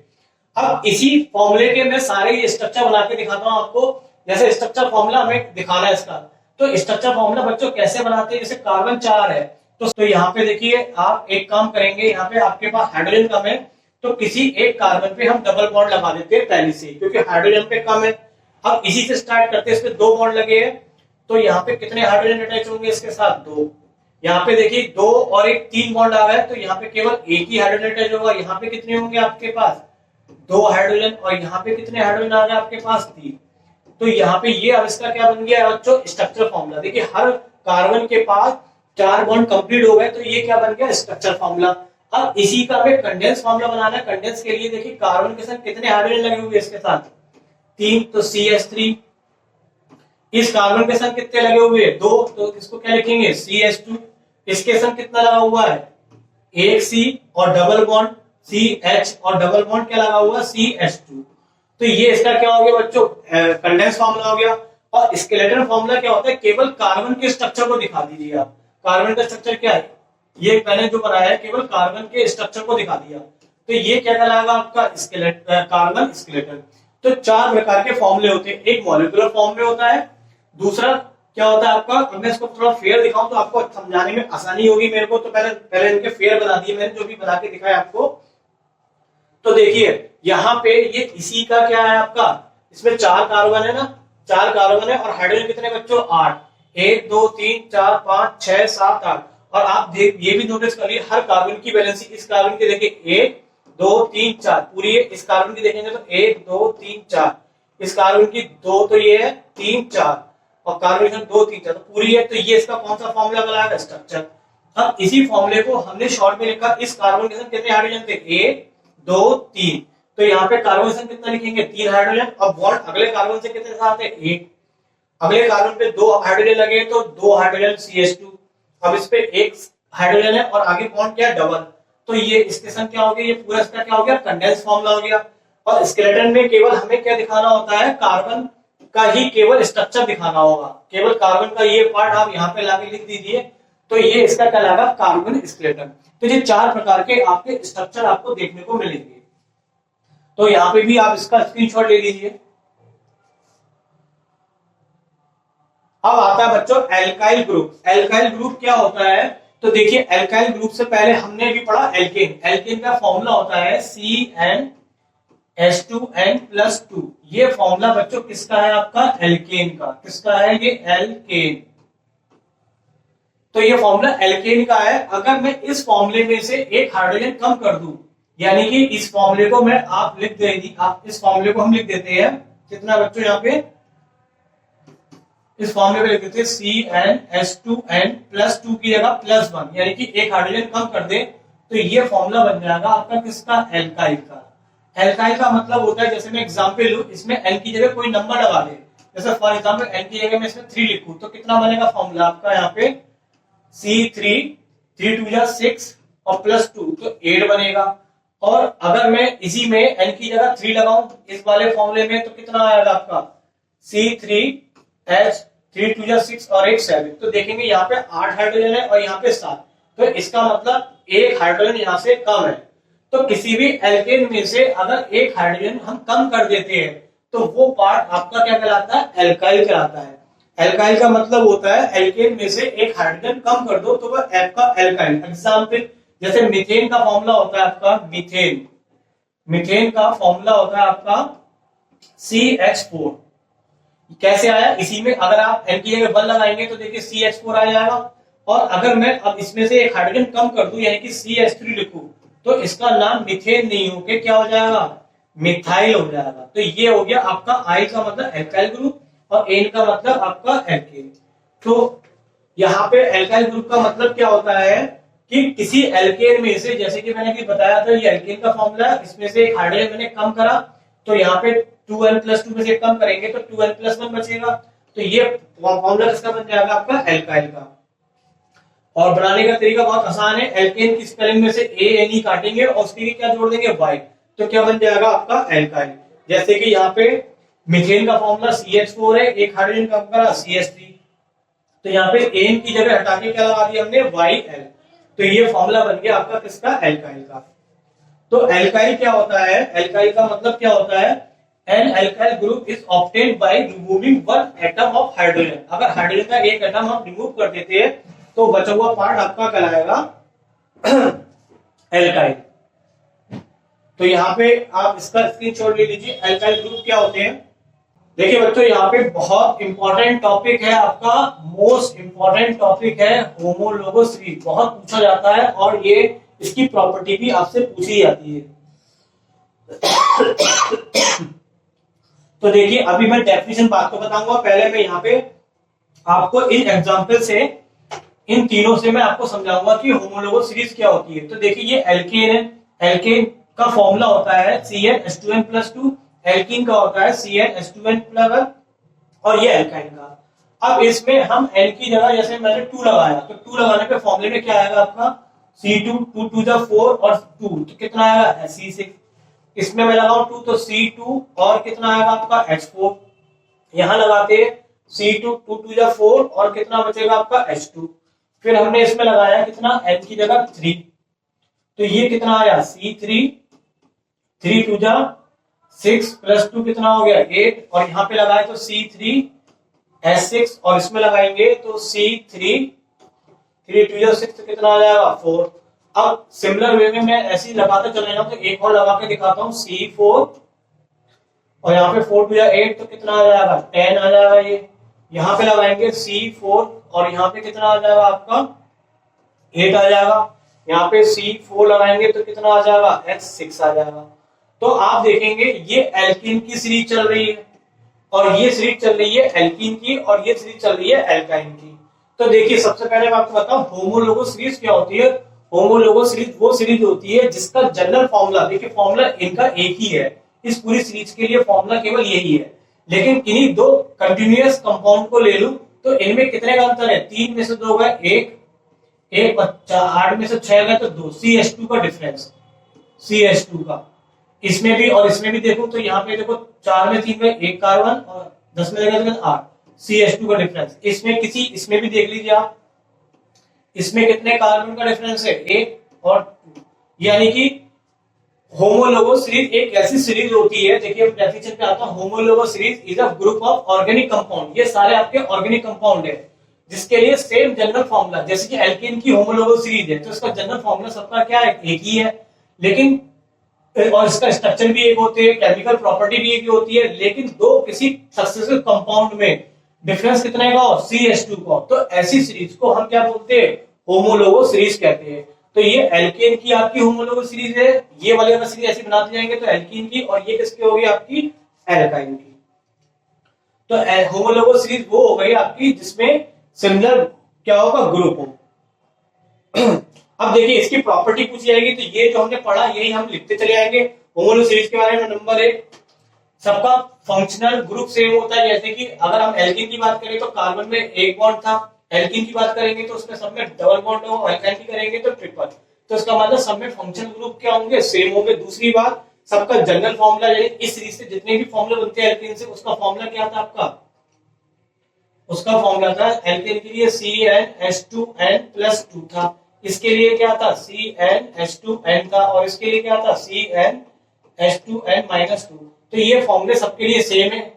अब इसी फॉर्मूले के मैं सारे स्ट्रक्चर बना के दिखाता हूं आपको। जैसे स्ट्रक्चर फॉर्मूला हमें दिखाना है इसका, तो स्ट्रक्चर फॉर्मूला बच्चों कैसे बनाते हैं, जैसे कार्बन 4 है तो यहाँ पे देखिए आप एक काम करेंगे, यहाँ पे आपके पास हाइड्रोजन कम है तो किसी एक कार्बन पे हम डबल बॉन्ड लगा देते हैं पहले से, क्योंकि हाइड्रोजन पे कम है। अब इसी से स्टार्ट करते हैं, इसमें 2 बॉन्ड लगे हैं तो यहाँ पे कितने हाइड्रोजन अटैच होंगे इसके साथ, 2। यहाँ पे देखिए 2 और 1 3 बॉन्ड आ गए, तो यहाँ पे केवल एक ही हाइड्रोजन अटैच होगा। यहाँ पे कितने होंगे आपके पास 2 हाइड्रोजन, और यहाँ पे कितने हाइड्रोजन आ गए आपके पास 3। तो यहाँ पे ये अब इसका क्या बन गया बच्चों, स्ट्रक्चर फॉर्मूला। देखिए हर कार्बन के पास 4 बॉन्ड कंप्लीट हो गए, तो ये क्या बन गया, स्ट्रक्चर फॉर्मूला। अब इसी का हमें कंडेंस फॉर्मूला बनाना है। कंडेंस के लिए देखिए कार्बन के साथ कितने हाइड्रोजन लगे हुए इसके साथ 3, तो CH3। इस कार्बन के साथ कितने लगे हुए 2, तो इसको क्या लिखेंगे CH2। इसके साथ कितना लगा हुआ है 1 C और डबल बॉन्ड CH और डबल बॉन्ड क्या लगा हुआ CH2। तो ये इसका क्या हो गया बच्चों, कंडेंस फॉर्मूला हो गया। और स्केलेटन फॉर्मूला क्या होता है, केवल कार्बन के स्ट्रक्चर को दिखा दीजिए आप। कार्बन का स्ट्रक्चर क्या है, ये मैंने जो बनाया है केवल कार्बन के स्ट्रक्चर को दिखा दिया, तो ये क्या कहलाएगा आपका कार्बन स्केलेटन। तो 4 प्रकार के फॉर्मूले होते हैं। एक मॉलिक्यूलर फॉर्मूले होता है, दूसरा क्या होता है आपका, अब मैं इसको थोड़ा फेयर दिखाऊं तो आपको समझाने में आसानी होगी मेरे को। तो पहले इनके फेयर बना दिए मैंने, जो भी बना के दिखाया आपको। तो देखिए यहाँ पे ये इसी का क्या है आपका, इसमें 4 कार्बन है ना, 4 कार्बन है, और हाइड्रोजन कितने बच्चों 8, 1 2 3 4 5 6 7 8। और आप देख ये भी नोटिस करिए हर कार्बन की वैलेंसी, इस कार्बन की देखिए 1 2 3 4 पूरी है, इस कार्बन की देखेंगे तो 1 2 3 4, इस कार्बन की 2, तो ये है 3 4, और कार्बन 2 3 4 तो पूरी है। तो ये इसका कौन सा फॉर्मूला बनाएगा, स्ट्रक्चर। अब इसी फॉर्मूले को हमने शॉर्ट में लिखा, इस कार्बन के साथ कितने हाइड्रोजन थे 1 2 3, तो यहाँ पे कार्बन से कितना लिखेंगे 3 हाइड्रोजन। अब बॉन्ड अगले कार्बन से कितने साथ है 1, अगले कार्बन पे 2 हाइड्रोजन लगे तो 2 हाइड्रोजन CH2। अब इस पे 1 हाइड्रोजन है और आगे बॉन्ड क्या है डबल, तो ये इसके साथ क्या हो गया, ये पूरा इसका क्या हो गया कंडेंस फॉर्मूला हो गया। और स्केलेटन में केवल हमें क्या दिखाना होता है, कार्बन का ही केवल स्ट्रक्चर दिखाना होगा, केवल कार्बन का ये पार्ट आप यहाँ पे लाके लिख दीजिए, तो ये इसका कहलाएगा कार्बन स्केलेटन। तो ये 4 प्रकार के आपके स्ट्रक्चर आपको देखने को मिलेंगे। तो यहाँ पे भी आप इसका स्क्रीनशॉट ले लीजिए। अब आता है बच्चों एल्काइल ग्रुप। एल्काइल ग्रुप क्या होता है, तो देखिए एल्काइल ग्रुप से पहले हमने भी पढ़ा एल्केन। एल्केन का फॉर्मूला होता है CnH2n+2। ये फॉर्मूला बच्चों किसका है आपका, एल्केन का। किसका है ये, एल्केन। तो ये फॉर्मूला एल्केन का है। अगर मैं इस फॉर्मूले में से एक हाइड्रोजन कम कर दूं, यानी कि इस फॉर्मूले को मैं आप लिख देंगी, आप इस फॉर्मूले को हम लिख देते हैं कितना बच्चों, यहाँ पे इस फॉर्मूले में लिख देते हैं CnH2n+2 की जगह +1, यानी कि एक हाइड्रोजन कम कर दे, तो ये फॉर्मूला बन जाएगा आपका किसका, एल्काइल का। एल्काइल का मतलब होता है, जैसे मैं एग्जांपल लूं, इसमें n की जगह कोई नंबर लगा दे, जैसे फॉर एग्जांपल n की जगह मैं इसमें 3 लिखूं, तो कितना बनेगा फॉर्मूला आपका यहाँ पे C3 3 2 6 और +2 तो 8 बनेगा। और अगर मैं इसी में n की जगह 3 लगाऊं इस वाले फॉर्मूले में, तो कितना आएगा आपका C3H 3 2 6 और 1 7। तो देखेंगे यहाँ पे 8 हाइड्रोजन है और यहाँ पे 7, तो इसका मतलब एक हाइड्रोजन यहाँ से कम है। तो किसी भी एल्केन में से अगर एक हाइड्रोजन हम कम कर देते हैं, तो वो पार्ट आपका क्या कहलाता है, एल्काइल कहलाता है। एल्काइल का मतलब होता है एल्केन में से एक हाइड्रोजन कम कर दो तो वो आपका एल्काइल। एग्जाम्पल जैसे मीथेन का फॉर्मूला होता है आपका, मीथेन का फॉर्मूला होता है आपका CH4। कैसे आया, इसी में अगर आप n की जगह 1 लगाएंगे तो देखिए CH4 आ जाएगा। और अगर मैं अब इसमें से एक हाइड्रोजन कम कर दूं, यानी कि CH3 लिखूं, तो इसका नाम मीथेन नहीं होके क्या हो जाएगा, मिथाइल हो जाएगा। तो ये हो गया आपका I का मतलब एल्काइल ग्रुप और N का मतलब आपका एल्केन। तो यहाँ पे एल्काइल ग्रुप का मतलब क्या होता है कि किसी एल्केन में से, जैसे कि मैंने भी बताया था ये एल्केन का फॉर्मूला है, इसमें से एक हाइड्रोजन मैंने कम करा, तो यहाँ पे 2n+2 में से कम करेंगे तो 2n+1 बचेगा। तो ये फॉर्मूला किसका बन जाएगा आपका, एल्काइल का। और बनाने का तरीका बहुत आसान है, एल्केन की स्पेलिंग में से ANE काटेंगे और उसके क्या जोड़ देंगे Y, तो क्या बन जाएगा आपका एल्काइल। जैसे कि यहाँ पे मीथेन का फॉर्मूला CH4 है, एक हाइड्रोजन कम करा CH3, तो यहाँ पे एन की जगह हटा के क्या लगा दिया हमने YL, तो ये फॉर्मूला बन गया आपका किसका, एल्काइल का। तो एल्काइल क्या होता है, एल्काइल का मतलब क्या होता है, an alkyl group is obtained by removing one atom of hydrogen. अगर हाइड्रोजन का एक एटम हम रिमूव कर देते हैं तो बचा हुआ पार्ट आपका कहलाएगा एल्काइल। तो यहाँ पे आप इसका स्क्रीनशॉट ले लीजिए। एल्काइल ग्रुप क्या होते हैं, देखिए बच्चों, यहाँ पे बहुत इंपॉर्टेंट टॉपिक है आपका, मोस्ट इंपॉर्टेंट टॉपिक है होमोलोगस सीरीज। बहुत पूछा जाता है और ये इसकी प्रॉपर्टी भी आपसे पूछी जाती है। तो देखिए, अभी मैं डेफिनेशन बात को बताऊंगा, पहले मैं यहाँ पे आपको इन एग्जाम्पल से, इन तीनों से मैं आपको समझाऊंगा कि होमोलोगस सीरीज क्या होती है। तो देखिए, ये एल्केन है, एल्केन का फॉर्मूला होता है CnH2n+2, एल्कीन का होता है CnH2n+1 और ये एल्काइन का। अब इसमें हम एल की जगह जैसे मैंने 2 लगाया, तो 2 लगाने पे फॉर्मूले में क्या आएगा आपका C2, 2 2 जा 4 और 2, तो कितना आएगा C6। इसमें मैं लगाऊं 2 तो C2 और कितना आएगा आपका H4। यहां लगाते C2, 2 2 जा 4 और कितना बचेगा आपका H2। फिर हमने इसमें लगाया कितना N की जगह 3, तो ये कितना आया C3, 3 2 जा 6 प्लस 2 कितना हो गया 8, और यहाँ पे लगाए तो C3 S6 और इसमें लगाएंगे तो C3, 3 2 जा 6 तो कितना आ जाएगा 4। अब सिमिलर वे में मैं ऐसे ही लगाते चले जाऊं, तो एक और लगा के दिखाता हूं C4 और यहाँ पे 4 2 जा 8 तो कितना आ जाएगा 10 आ जाएगा। ये यहाँ पे लगाएंगे C4 और यहाँ पे कितना आ जाएगा आपका 8 आ जाएगा। यहाँ पे C4 लगाएंगे तो कितना आ जाएगा H6 आ जाएगा। तो आप देखेंगे ये एल्कीन की सीरीज चल रही है और ये सीरीज चल रही है एल्कीन की और ये सीरीज चल रही है एल्काइन की। तो देखिए, सबसे पहले मैं आपको बताऊं होमोलोगस सीरीज क्या होती है। होमोलोगस सीरीज वो सीरीज होती है जिसका जनरल फॉर्मूला, देखिए फॉर्मूला इनका एक ही है, इस पूरी सीरीज के लिए फॉर्मूला केवल यही है। लेकिन किन्हीं दो कंटिन्यूअस कंपाउंड को ले लूं तो इनमें कितने का अंतर है, 3 में से 2 गए 1, 8 में से 6 गए तो 2, CH2 का डिफरेंस, CH2 का। इसमें भी और इसमें भी देखो तो यहाँ पे देखो 4 में 3 गए 1 कार्बन और 10 में देखा तो 8, CH2 का डिफरेंस। इसमें भी देख लीजिए आप, इसमें कितने कार्बन का डिफरेंस है 1 और 2। यानी कि होमोलोगस सीरीज एक ऐसी सीरीज होती है, देखिए डेफिनेशन पे आता है, homologous series is a group of organic compound. ये सारे आपके ऑर्गेनिक कंपाउंड है जिसके लिए सेम जनरल फॉर्मूला, जैसे कि एल्केन की होमोलोगस सीरीज है तो इसका जनरल फॉर्मूला सबका क्या है, एक ही है, लेकिन और इसका स्ट्रक्चर भी एक होते हैं, केमिकल प्रॉपर्टी भी एक होती है, लेकिन दो किसी सक्सेसिव कंपाउंड में डिफरेंस कितने का हो, CH2 का। तो ऐसी सीरीज को हम क्या बोलते हैं, होमोलोगस सीरीज कहते हैं। तो ये एल्केन की आपकी होमोलोगस सीरीज है, ये वाली अगर सीरीज ऐसी बनाते जाएंगे तो एल्कीन की, और ये किसकी होगी आपकी एल्काइन की। तो होमोलोगस सीरीज वो हो गई आपकी जिसमें सिमिलर क्या होगा, ग्रुप हो। अब देखिए, इसकी प्रॉपर्टी पूछी जाएगी तो ये जो हमने पढ़ा यही हम लिखते चले आएंगे। होमोलोगस सीरीज के बारे में नंबर 1, सबका फंक्शनल ग्रुप सेम होता है। जैसे कि अगर हम एल्कीन की बात करें तो कार्बन में एक बॉन्ड था, एल्कीन की बात करेंगे तो उसमें सब में डबल बॉन्ड हो, एल्काइन की करेंगे तो ट्रिपल। तो इसका मतलब सब में फंक्शनल ग्रुप क्या होंगे, सेम होंगे। दूसरी बात, सबका जनरल फॉर्मूला, यानी इस सीरीज से जितने भी फॉर्मूले बनते हैं एल्कीन से, उसका फॉर्मूला क्या था आपका, उसका फॉर्मूला था एल्कीन के लिए CnH2n+2 था, इसके लिए क्या था CnH2n था, और इसके लिए क्या था CnH2n-2। तो ये फॉर्मूले सबके लिए सेम है।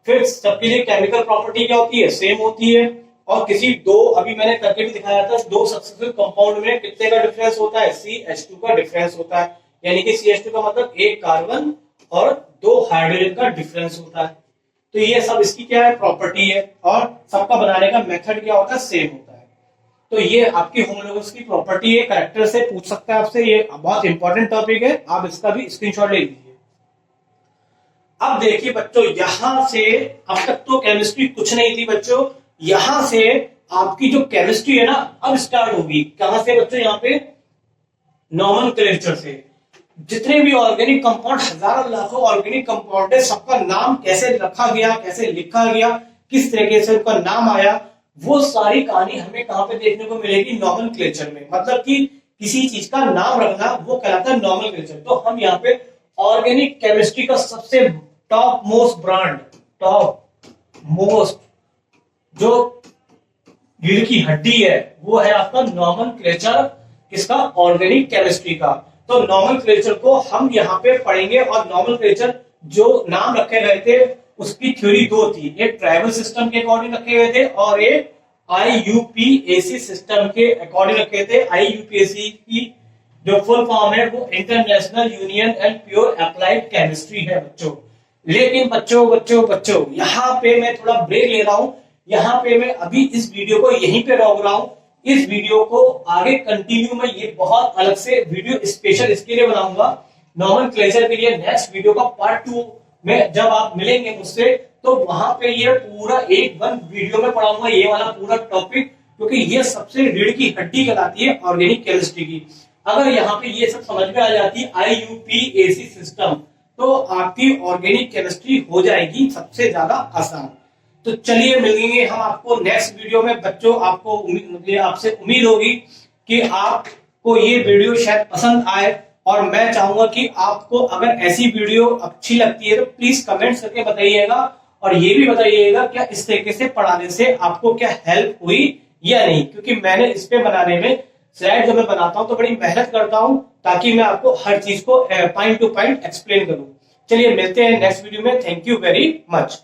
फिर सबके लिए केमिकल प्रॉपर्टी क्या होती है, सेम होती है। और किसी दो, अभी मैंने करके भी दिखाया था, दो सक्सेसिव कंपाउंड में कितने का डिफरेंस होता है, CH2 का डिफरेंस होता है। यानी कि CH2 का मतलब एक कार्बन और 2 हाइड्रोजन का डिफरेंस होता है। तो ये सब इसकी क्या है, प्रॉपर्टी है, और सबका बनाने का मेथड क्या होता है, सेम होता है। तो ये आपकी होमोलोगस की प्रॉपर्टी है, कैरेक्टर से पूछ सकता है आपसे, ये बहुत इंपॉर्टेंट टॉपिक है, आप इसका भी स्क्रीनशॉट ले लीजिए। अब देखिए बच्चों, यहां से अब तक तो केमिस्ट्री कुछ नहीं थी बच्चों, यहां से आपकी जो केमिस्ट्री है ना अब स्टार्ट होगी। कहां से बच्चों, यहाँ पे नॉमेनक्लेचर से। जितने भी ऑर्गेनिक कंपाउंड, हजारों लाखों ऑर्गेनिक कंपाउंड है, सबका नाम कैसे रखा गया, कैसे लिखा गया, किस तरीके से उनका नाम आया, वो सारी कहानी हमें कहां पे देखने को मिलेगी, नॉमेनक्लेचर में। मतलब कि किसी चीज का नाम रखना वो कहलाता है नॉमेनक्लेचर। तो हम यहाँ पे ऑर्गेनिक केमिस्ट्री का सबसे top most brand, top most जो रीढ़ की हड्डी है वो है आपका नॉमेनक्लेचर, किसका, ऑर्गेनिक केमिस्ट्री का। तो नॉमेनक्लेचर को हम यहाँ पे पढ़ेंगे, और नॉमेनक्लेचर जो नाम रखे गए थे उसकी थ्योरी दो थी, एक ट्राइबल सिस्टम के अकॉर्डिंग रखे गए थे और एक IUPAC सिस्टम के अकॉर्डिंग रखे थे। IUPAC की जो फुल फॉर्म है वो international union and pure applied chemistry है बच्चों। लेकिन बच्चों बच्चों बच्चों यहाँ पे मैं थोड़ा ब्रेक ले रहा हूं। यहाँ पे मैं अभी इस वीडियो को यहीं पे रोक रहा हूं। इस वीडियो को आगे कंटिन्यू में ये बहुत अलग से वीडियो स्पेशल इसके लिए बनाऊंगा, नॉमेनक्लेचर के लिए। नेक्स्ट वीडियो का पार्ट 2 में जब आप मिलेंगे मुझसे तो वहां पे ये पूरा एक वन वीडियो में पढ़ाऊंगा ये वाला पूरा टॉपिक, क्योंकि ये सबसे रीढ़ की हड्डी कहलाती है ऑर्गेनिक केमिस्ट्री की। अगर यहाँ पे ये सब समझ में आ जाती है IUPAC सिस्टम, तो आपकी ऑर्गेनिक केमिस्ट्री हो जाएगी सबसे ज्यादा आसान। तो चलिए मिलेंगे हम आपको नेक्स्ट वीडियो में। बच्चों आपको मुझे आपसे उम्मीद होगी कि आपको ये वीडियो शायद पसंद आए, और मैं चाहूंगा कि आपको अगर ऐसी वीडियो अच्छी लगती है तो प्लीज कमेंट्स करके बताइएगा, और ये भी बताइएगा क्या इस तरीके से पढ़ाने से आपको क्या हेल्प हुई या नहीं, क्योंकि मैंने इस पे बनाने में स्लाइड जब मैं बनाता हूं तो बड़ी मेहनत करता हूं ताकि मैं आपको हर चीज को पॉइंट टू पॉइंट एक्सप्लेन करूं। चलिए मिलते हैं नेक्स्ट वीडियो में। Thank you very much.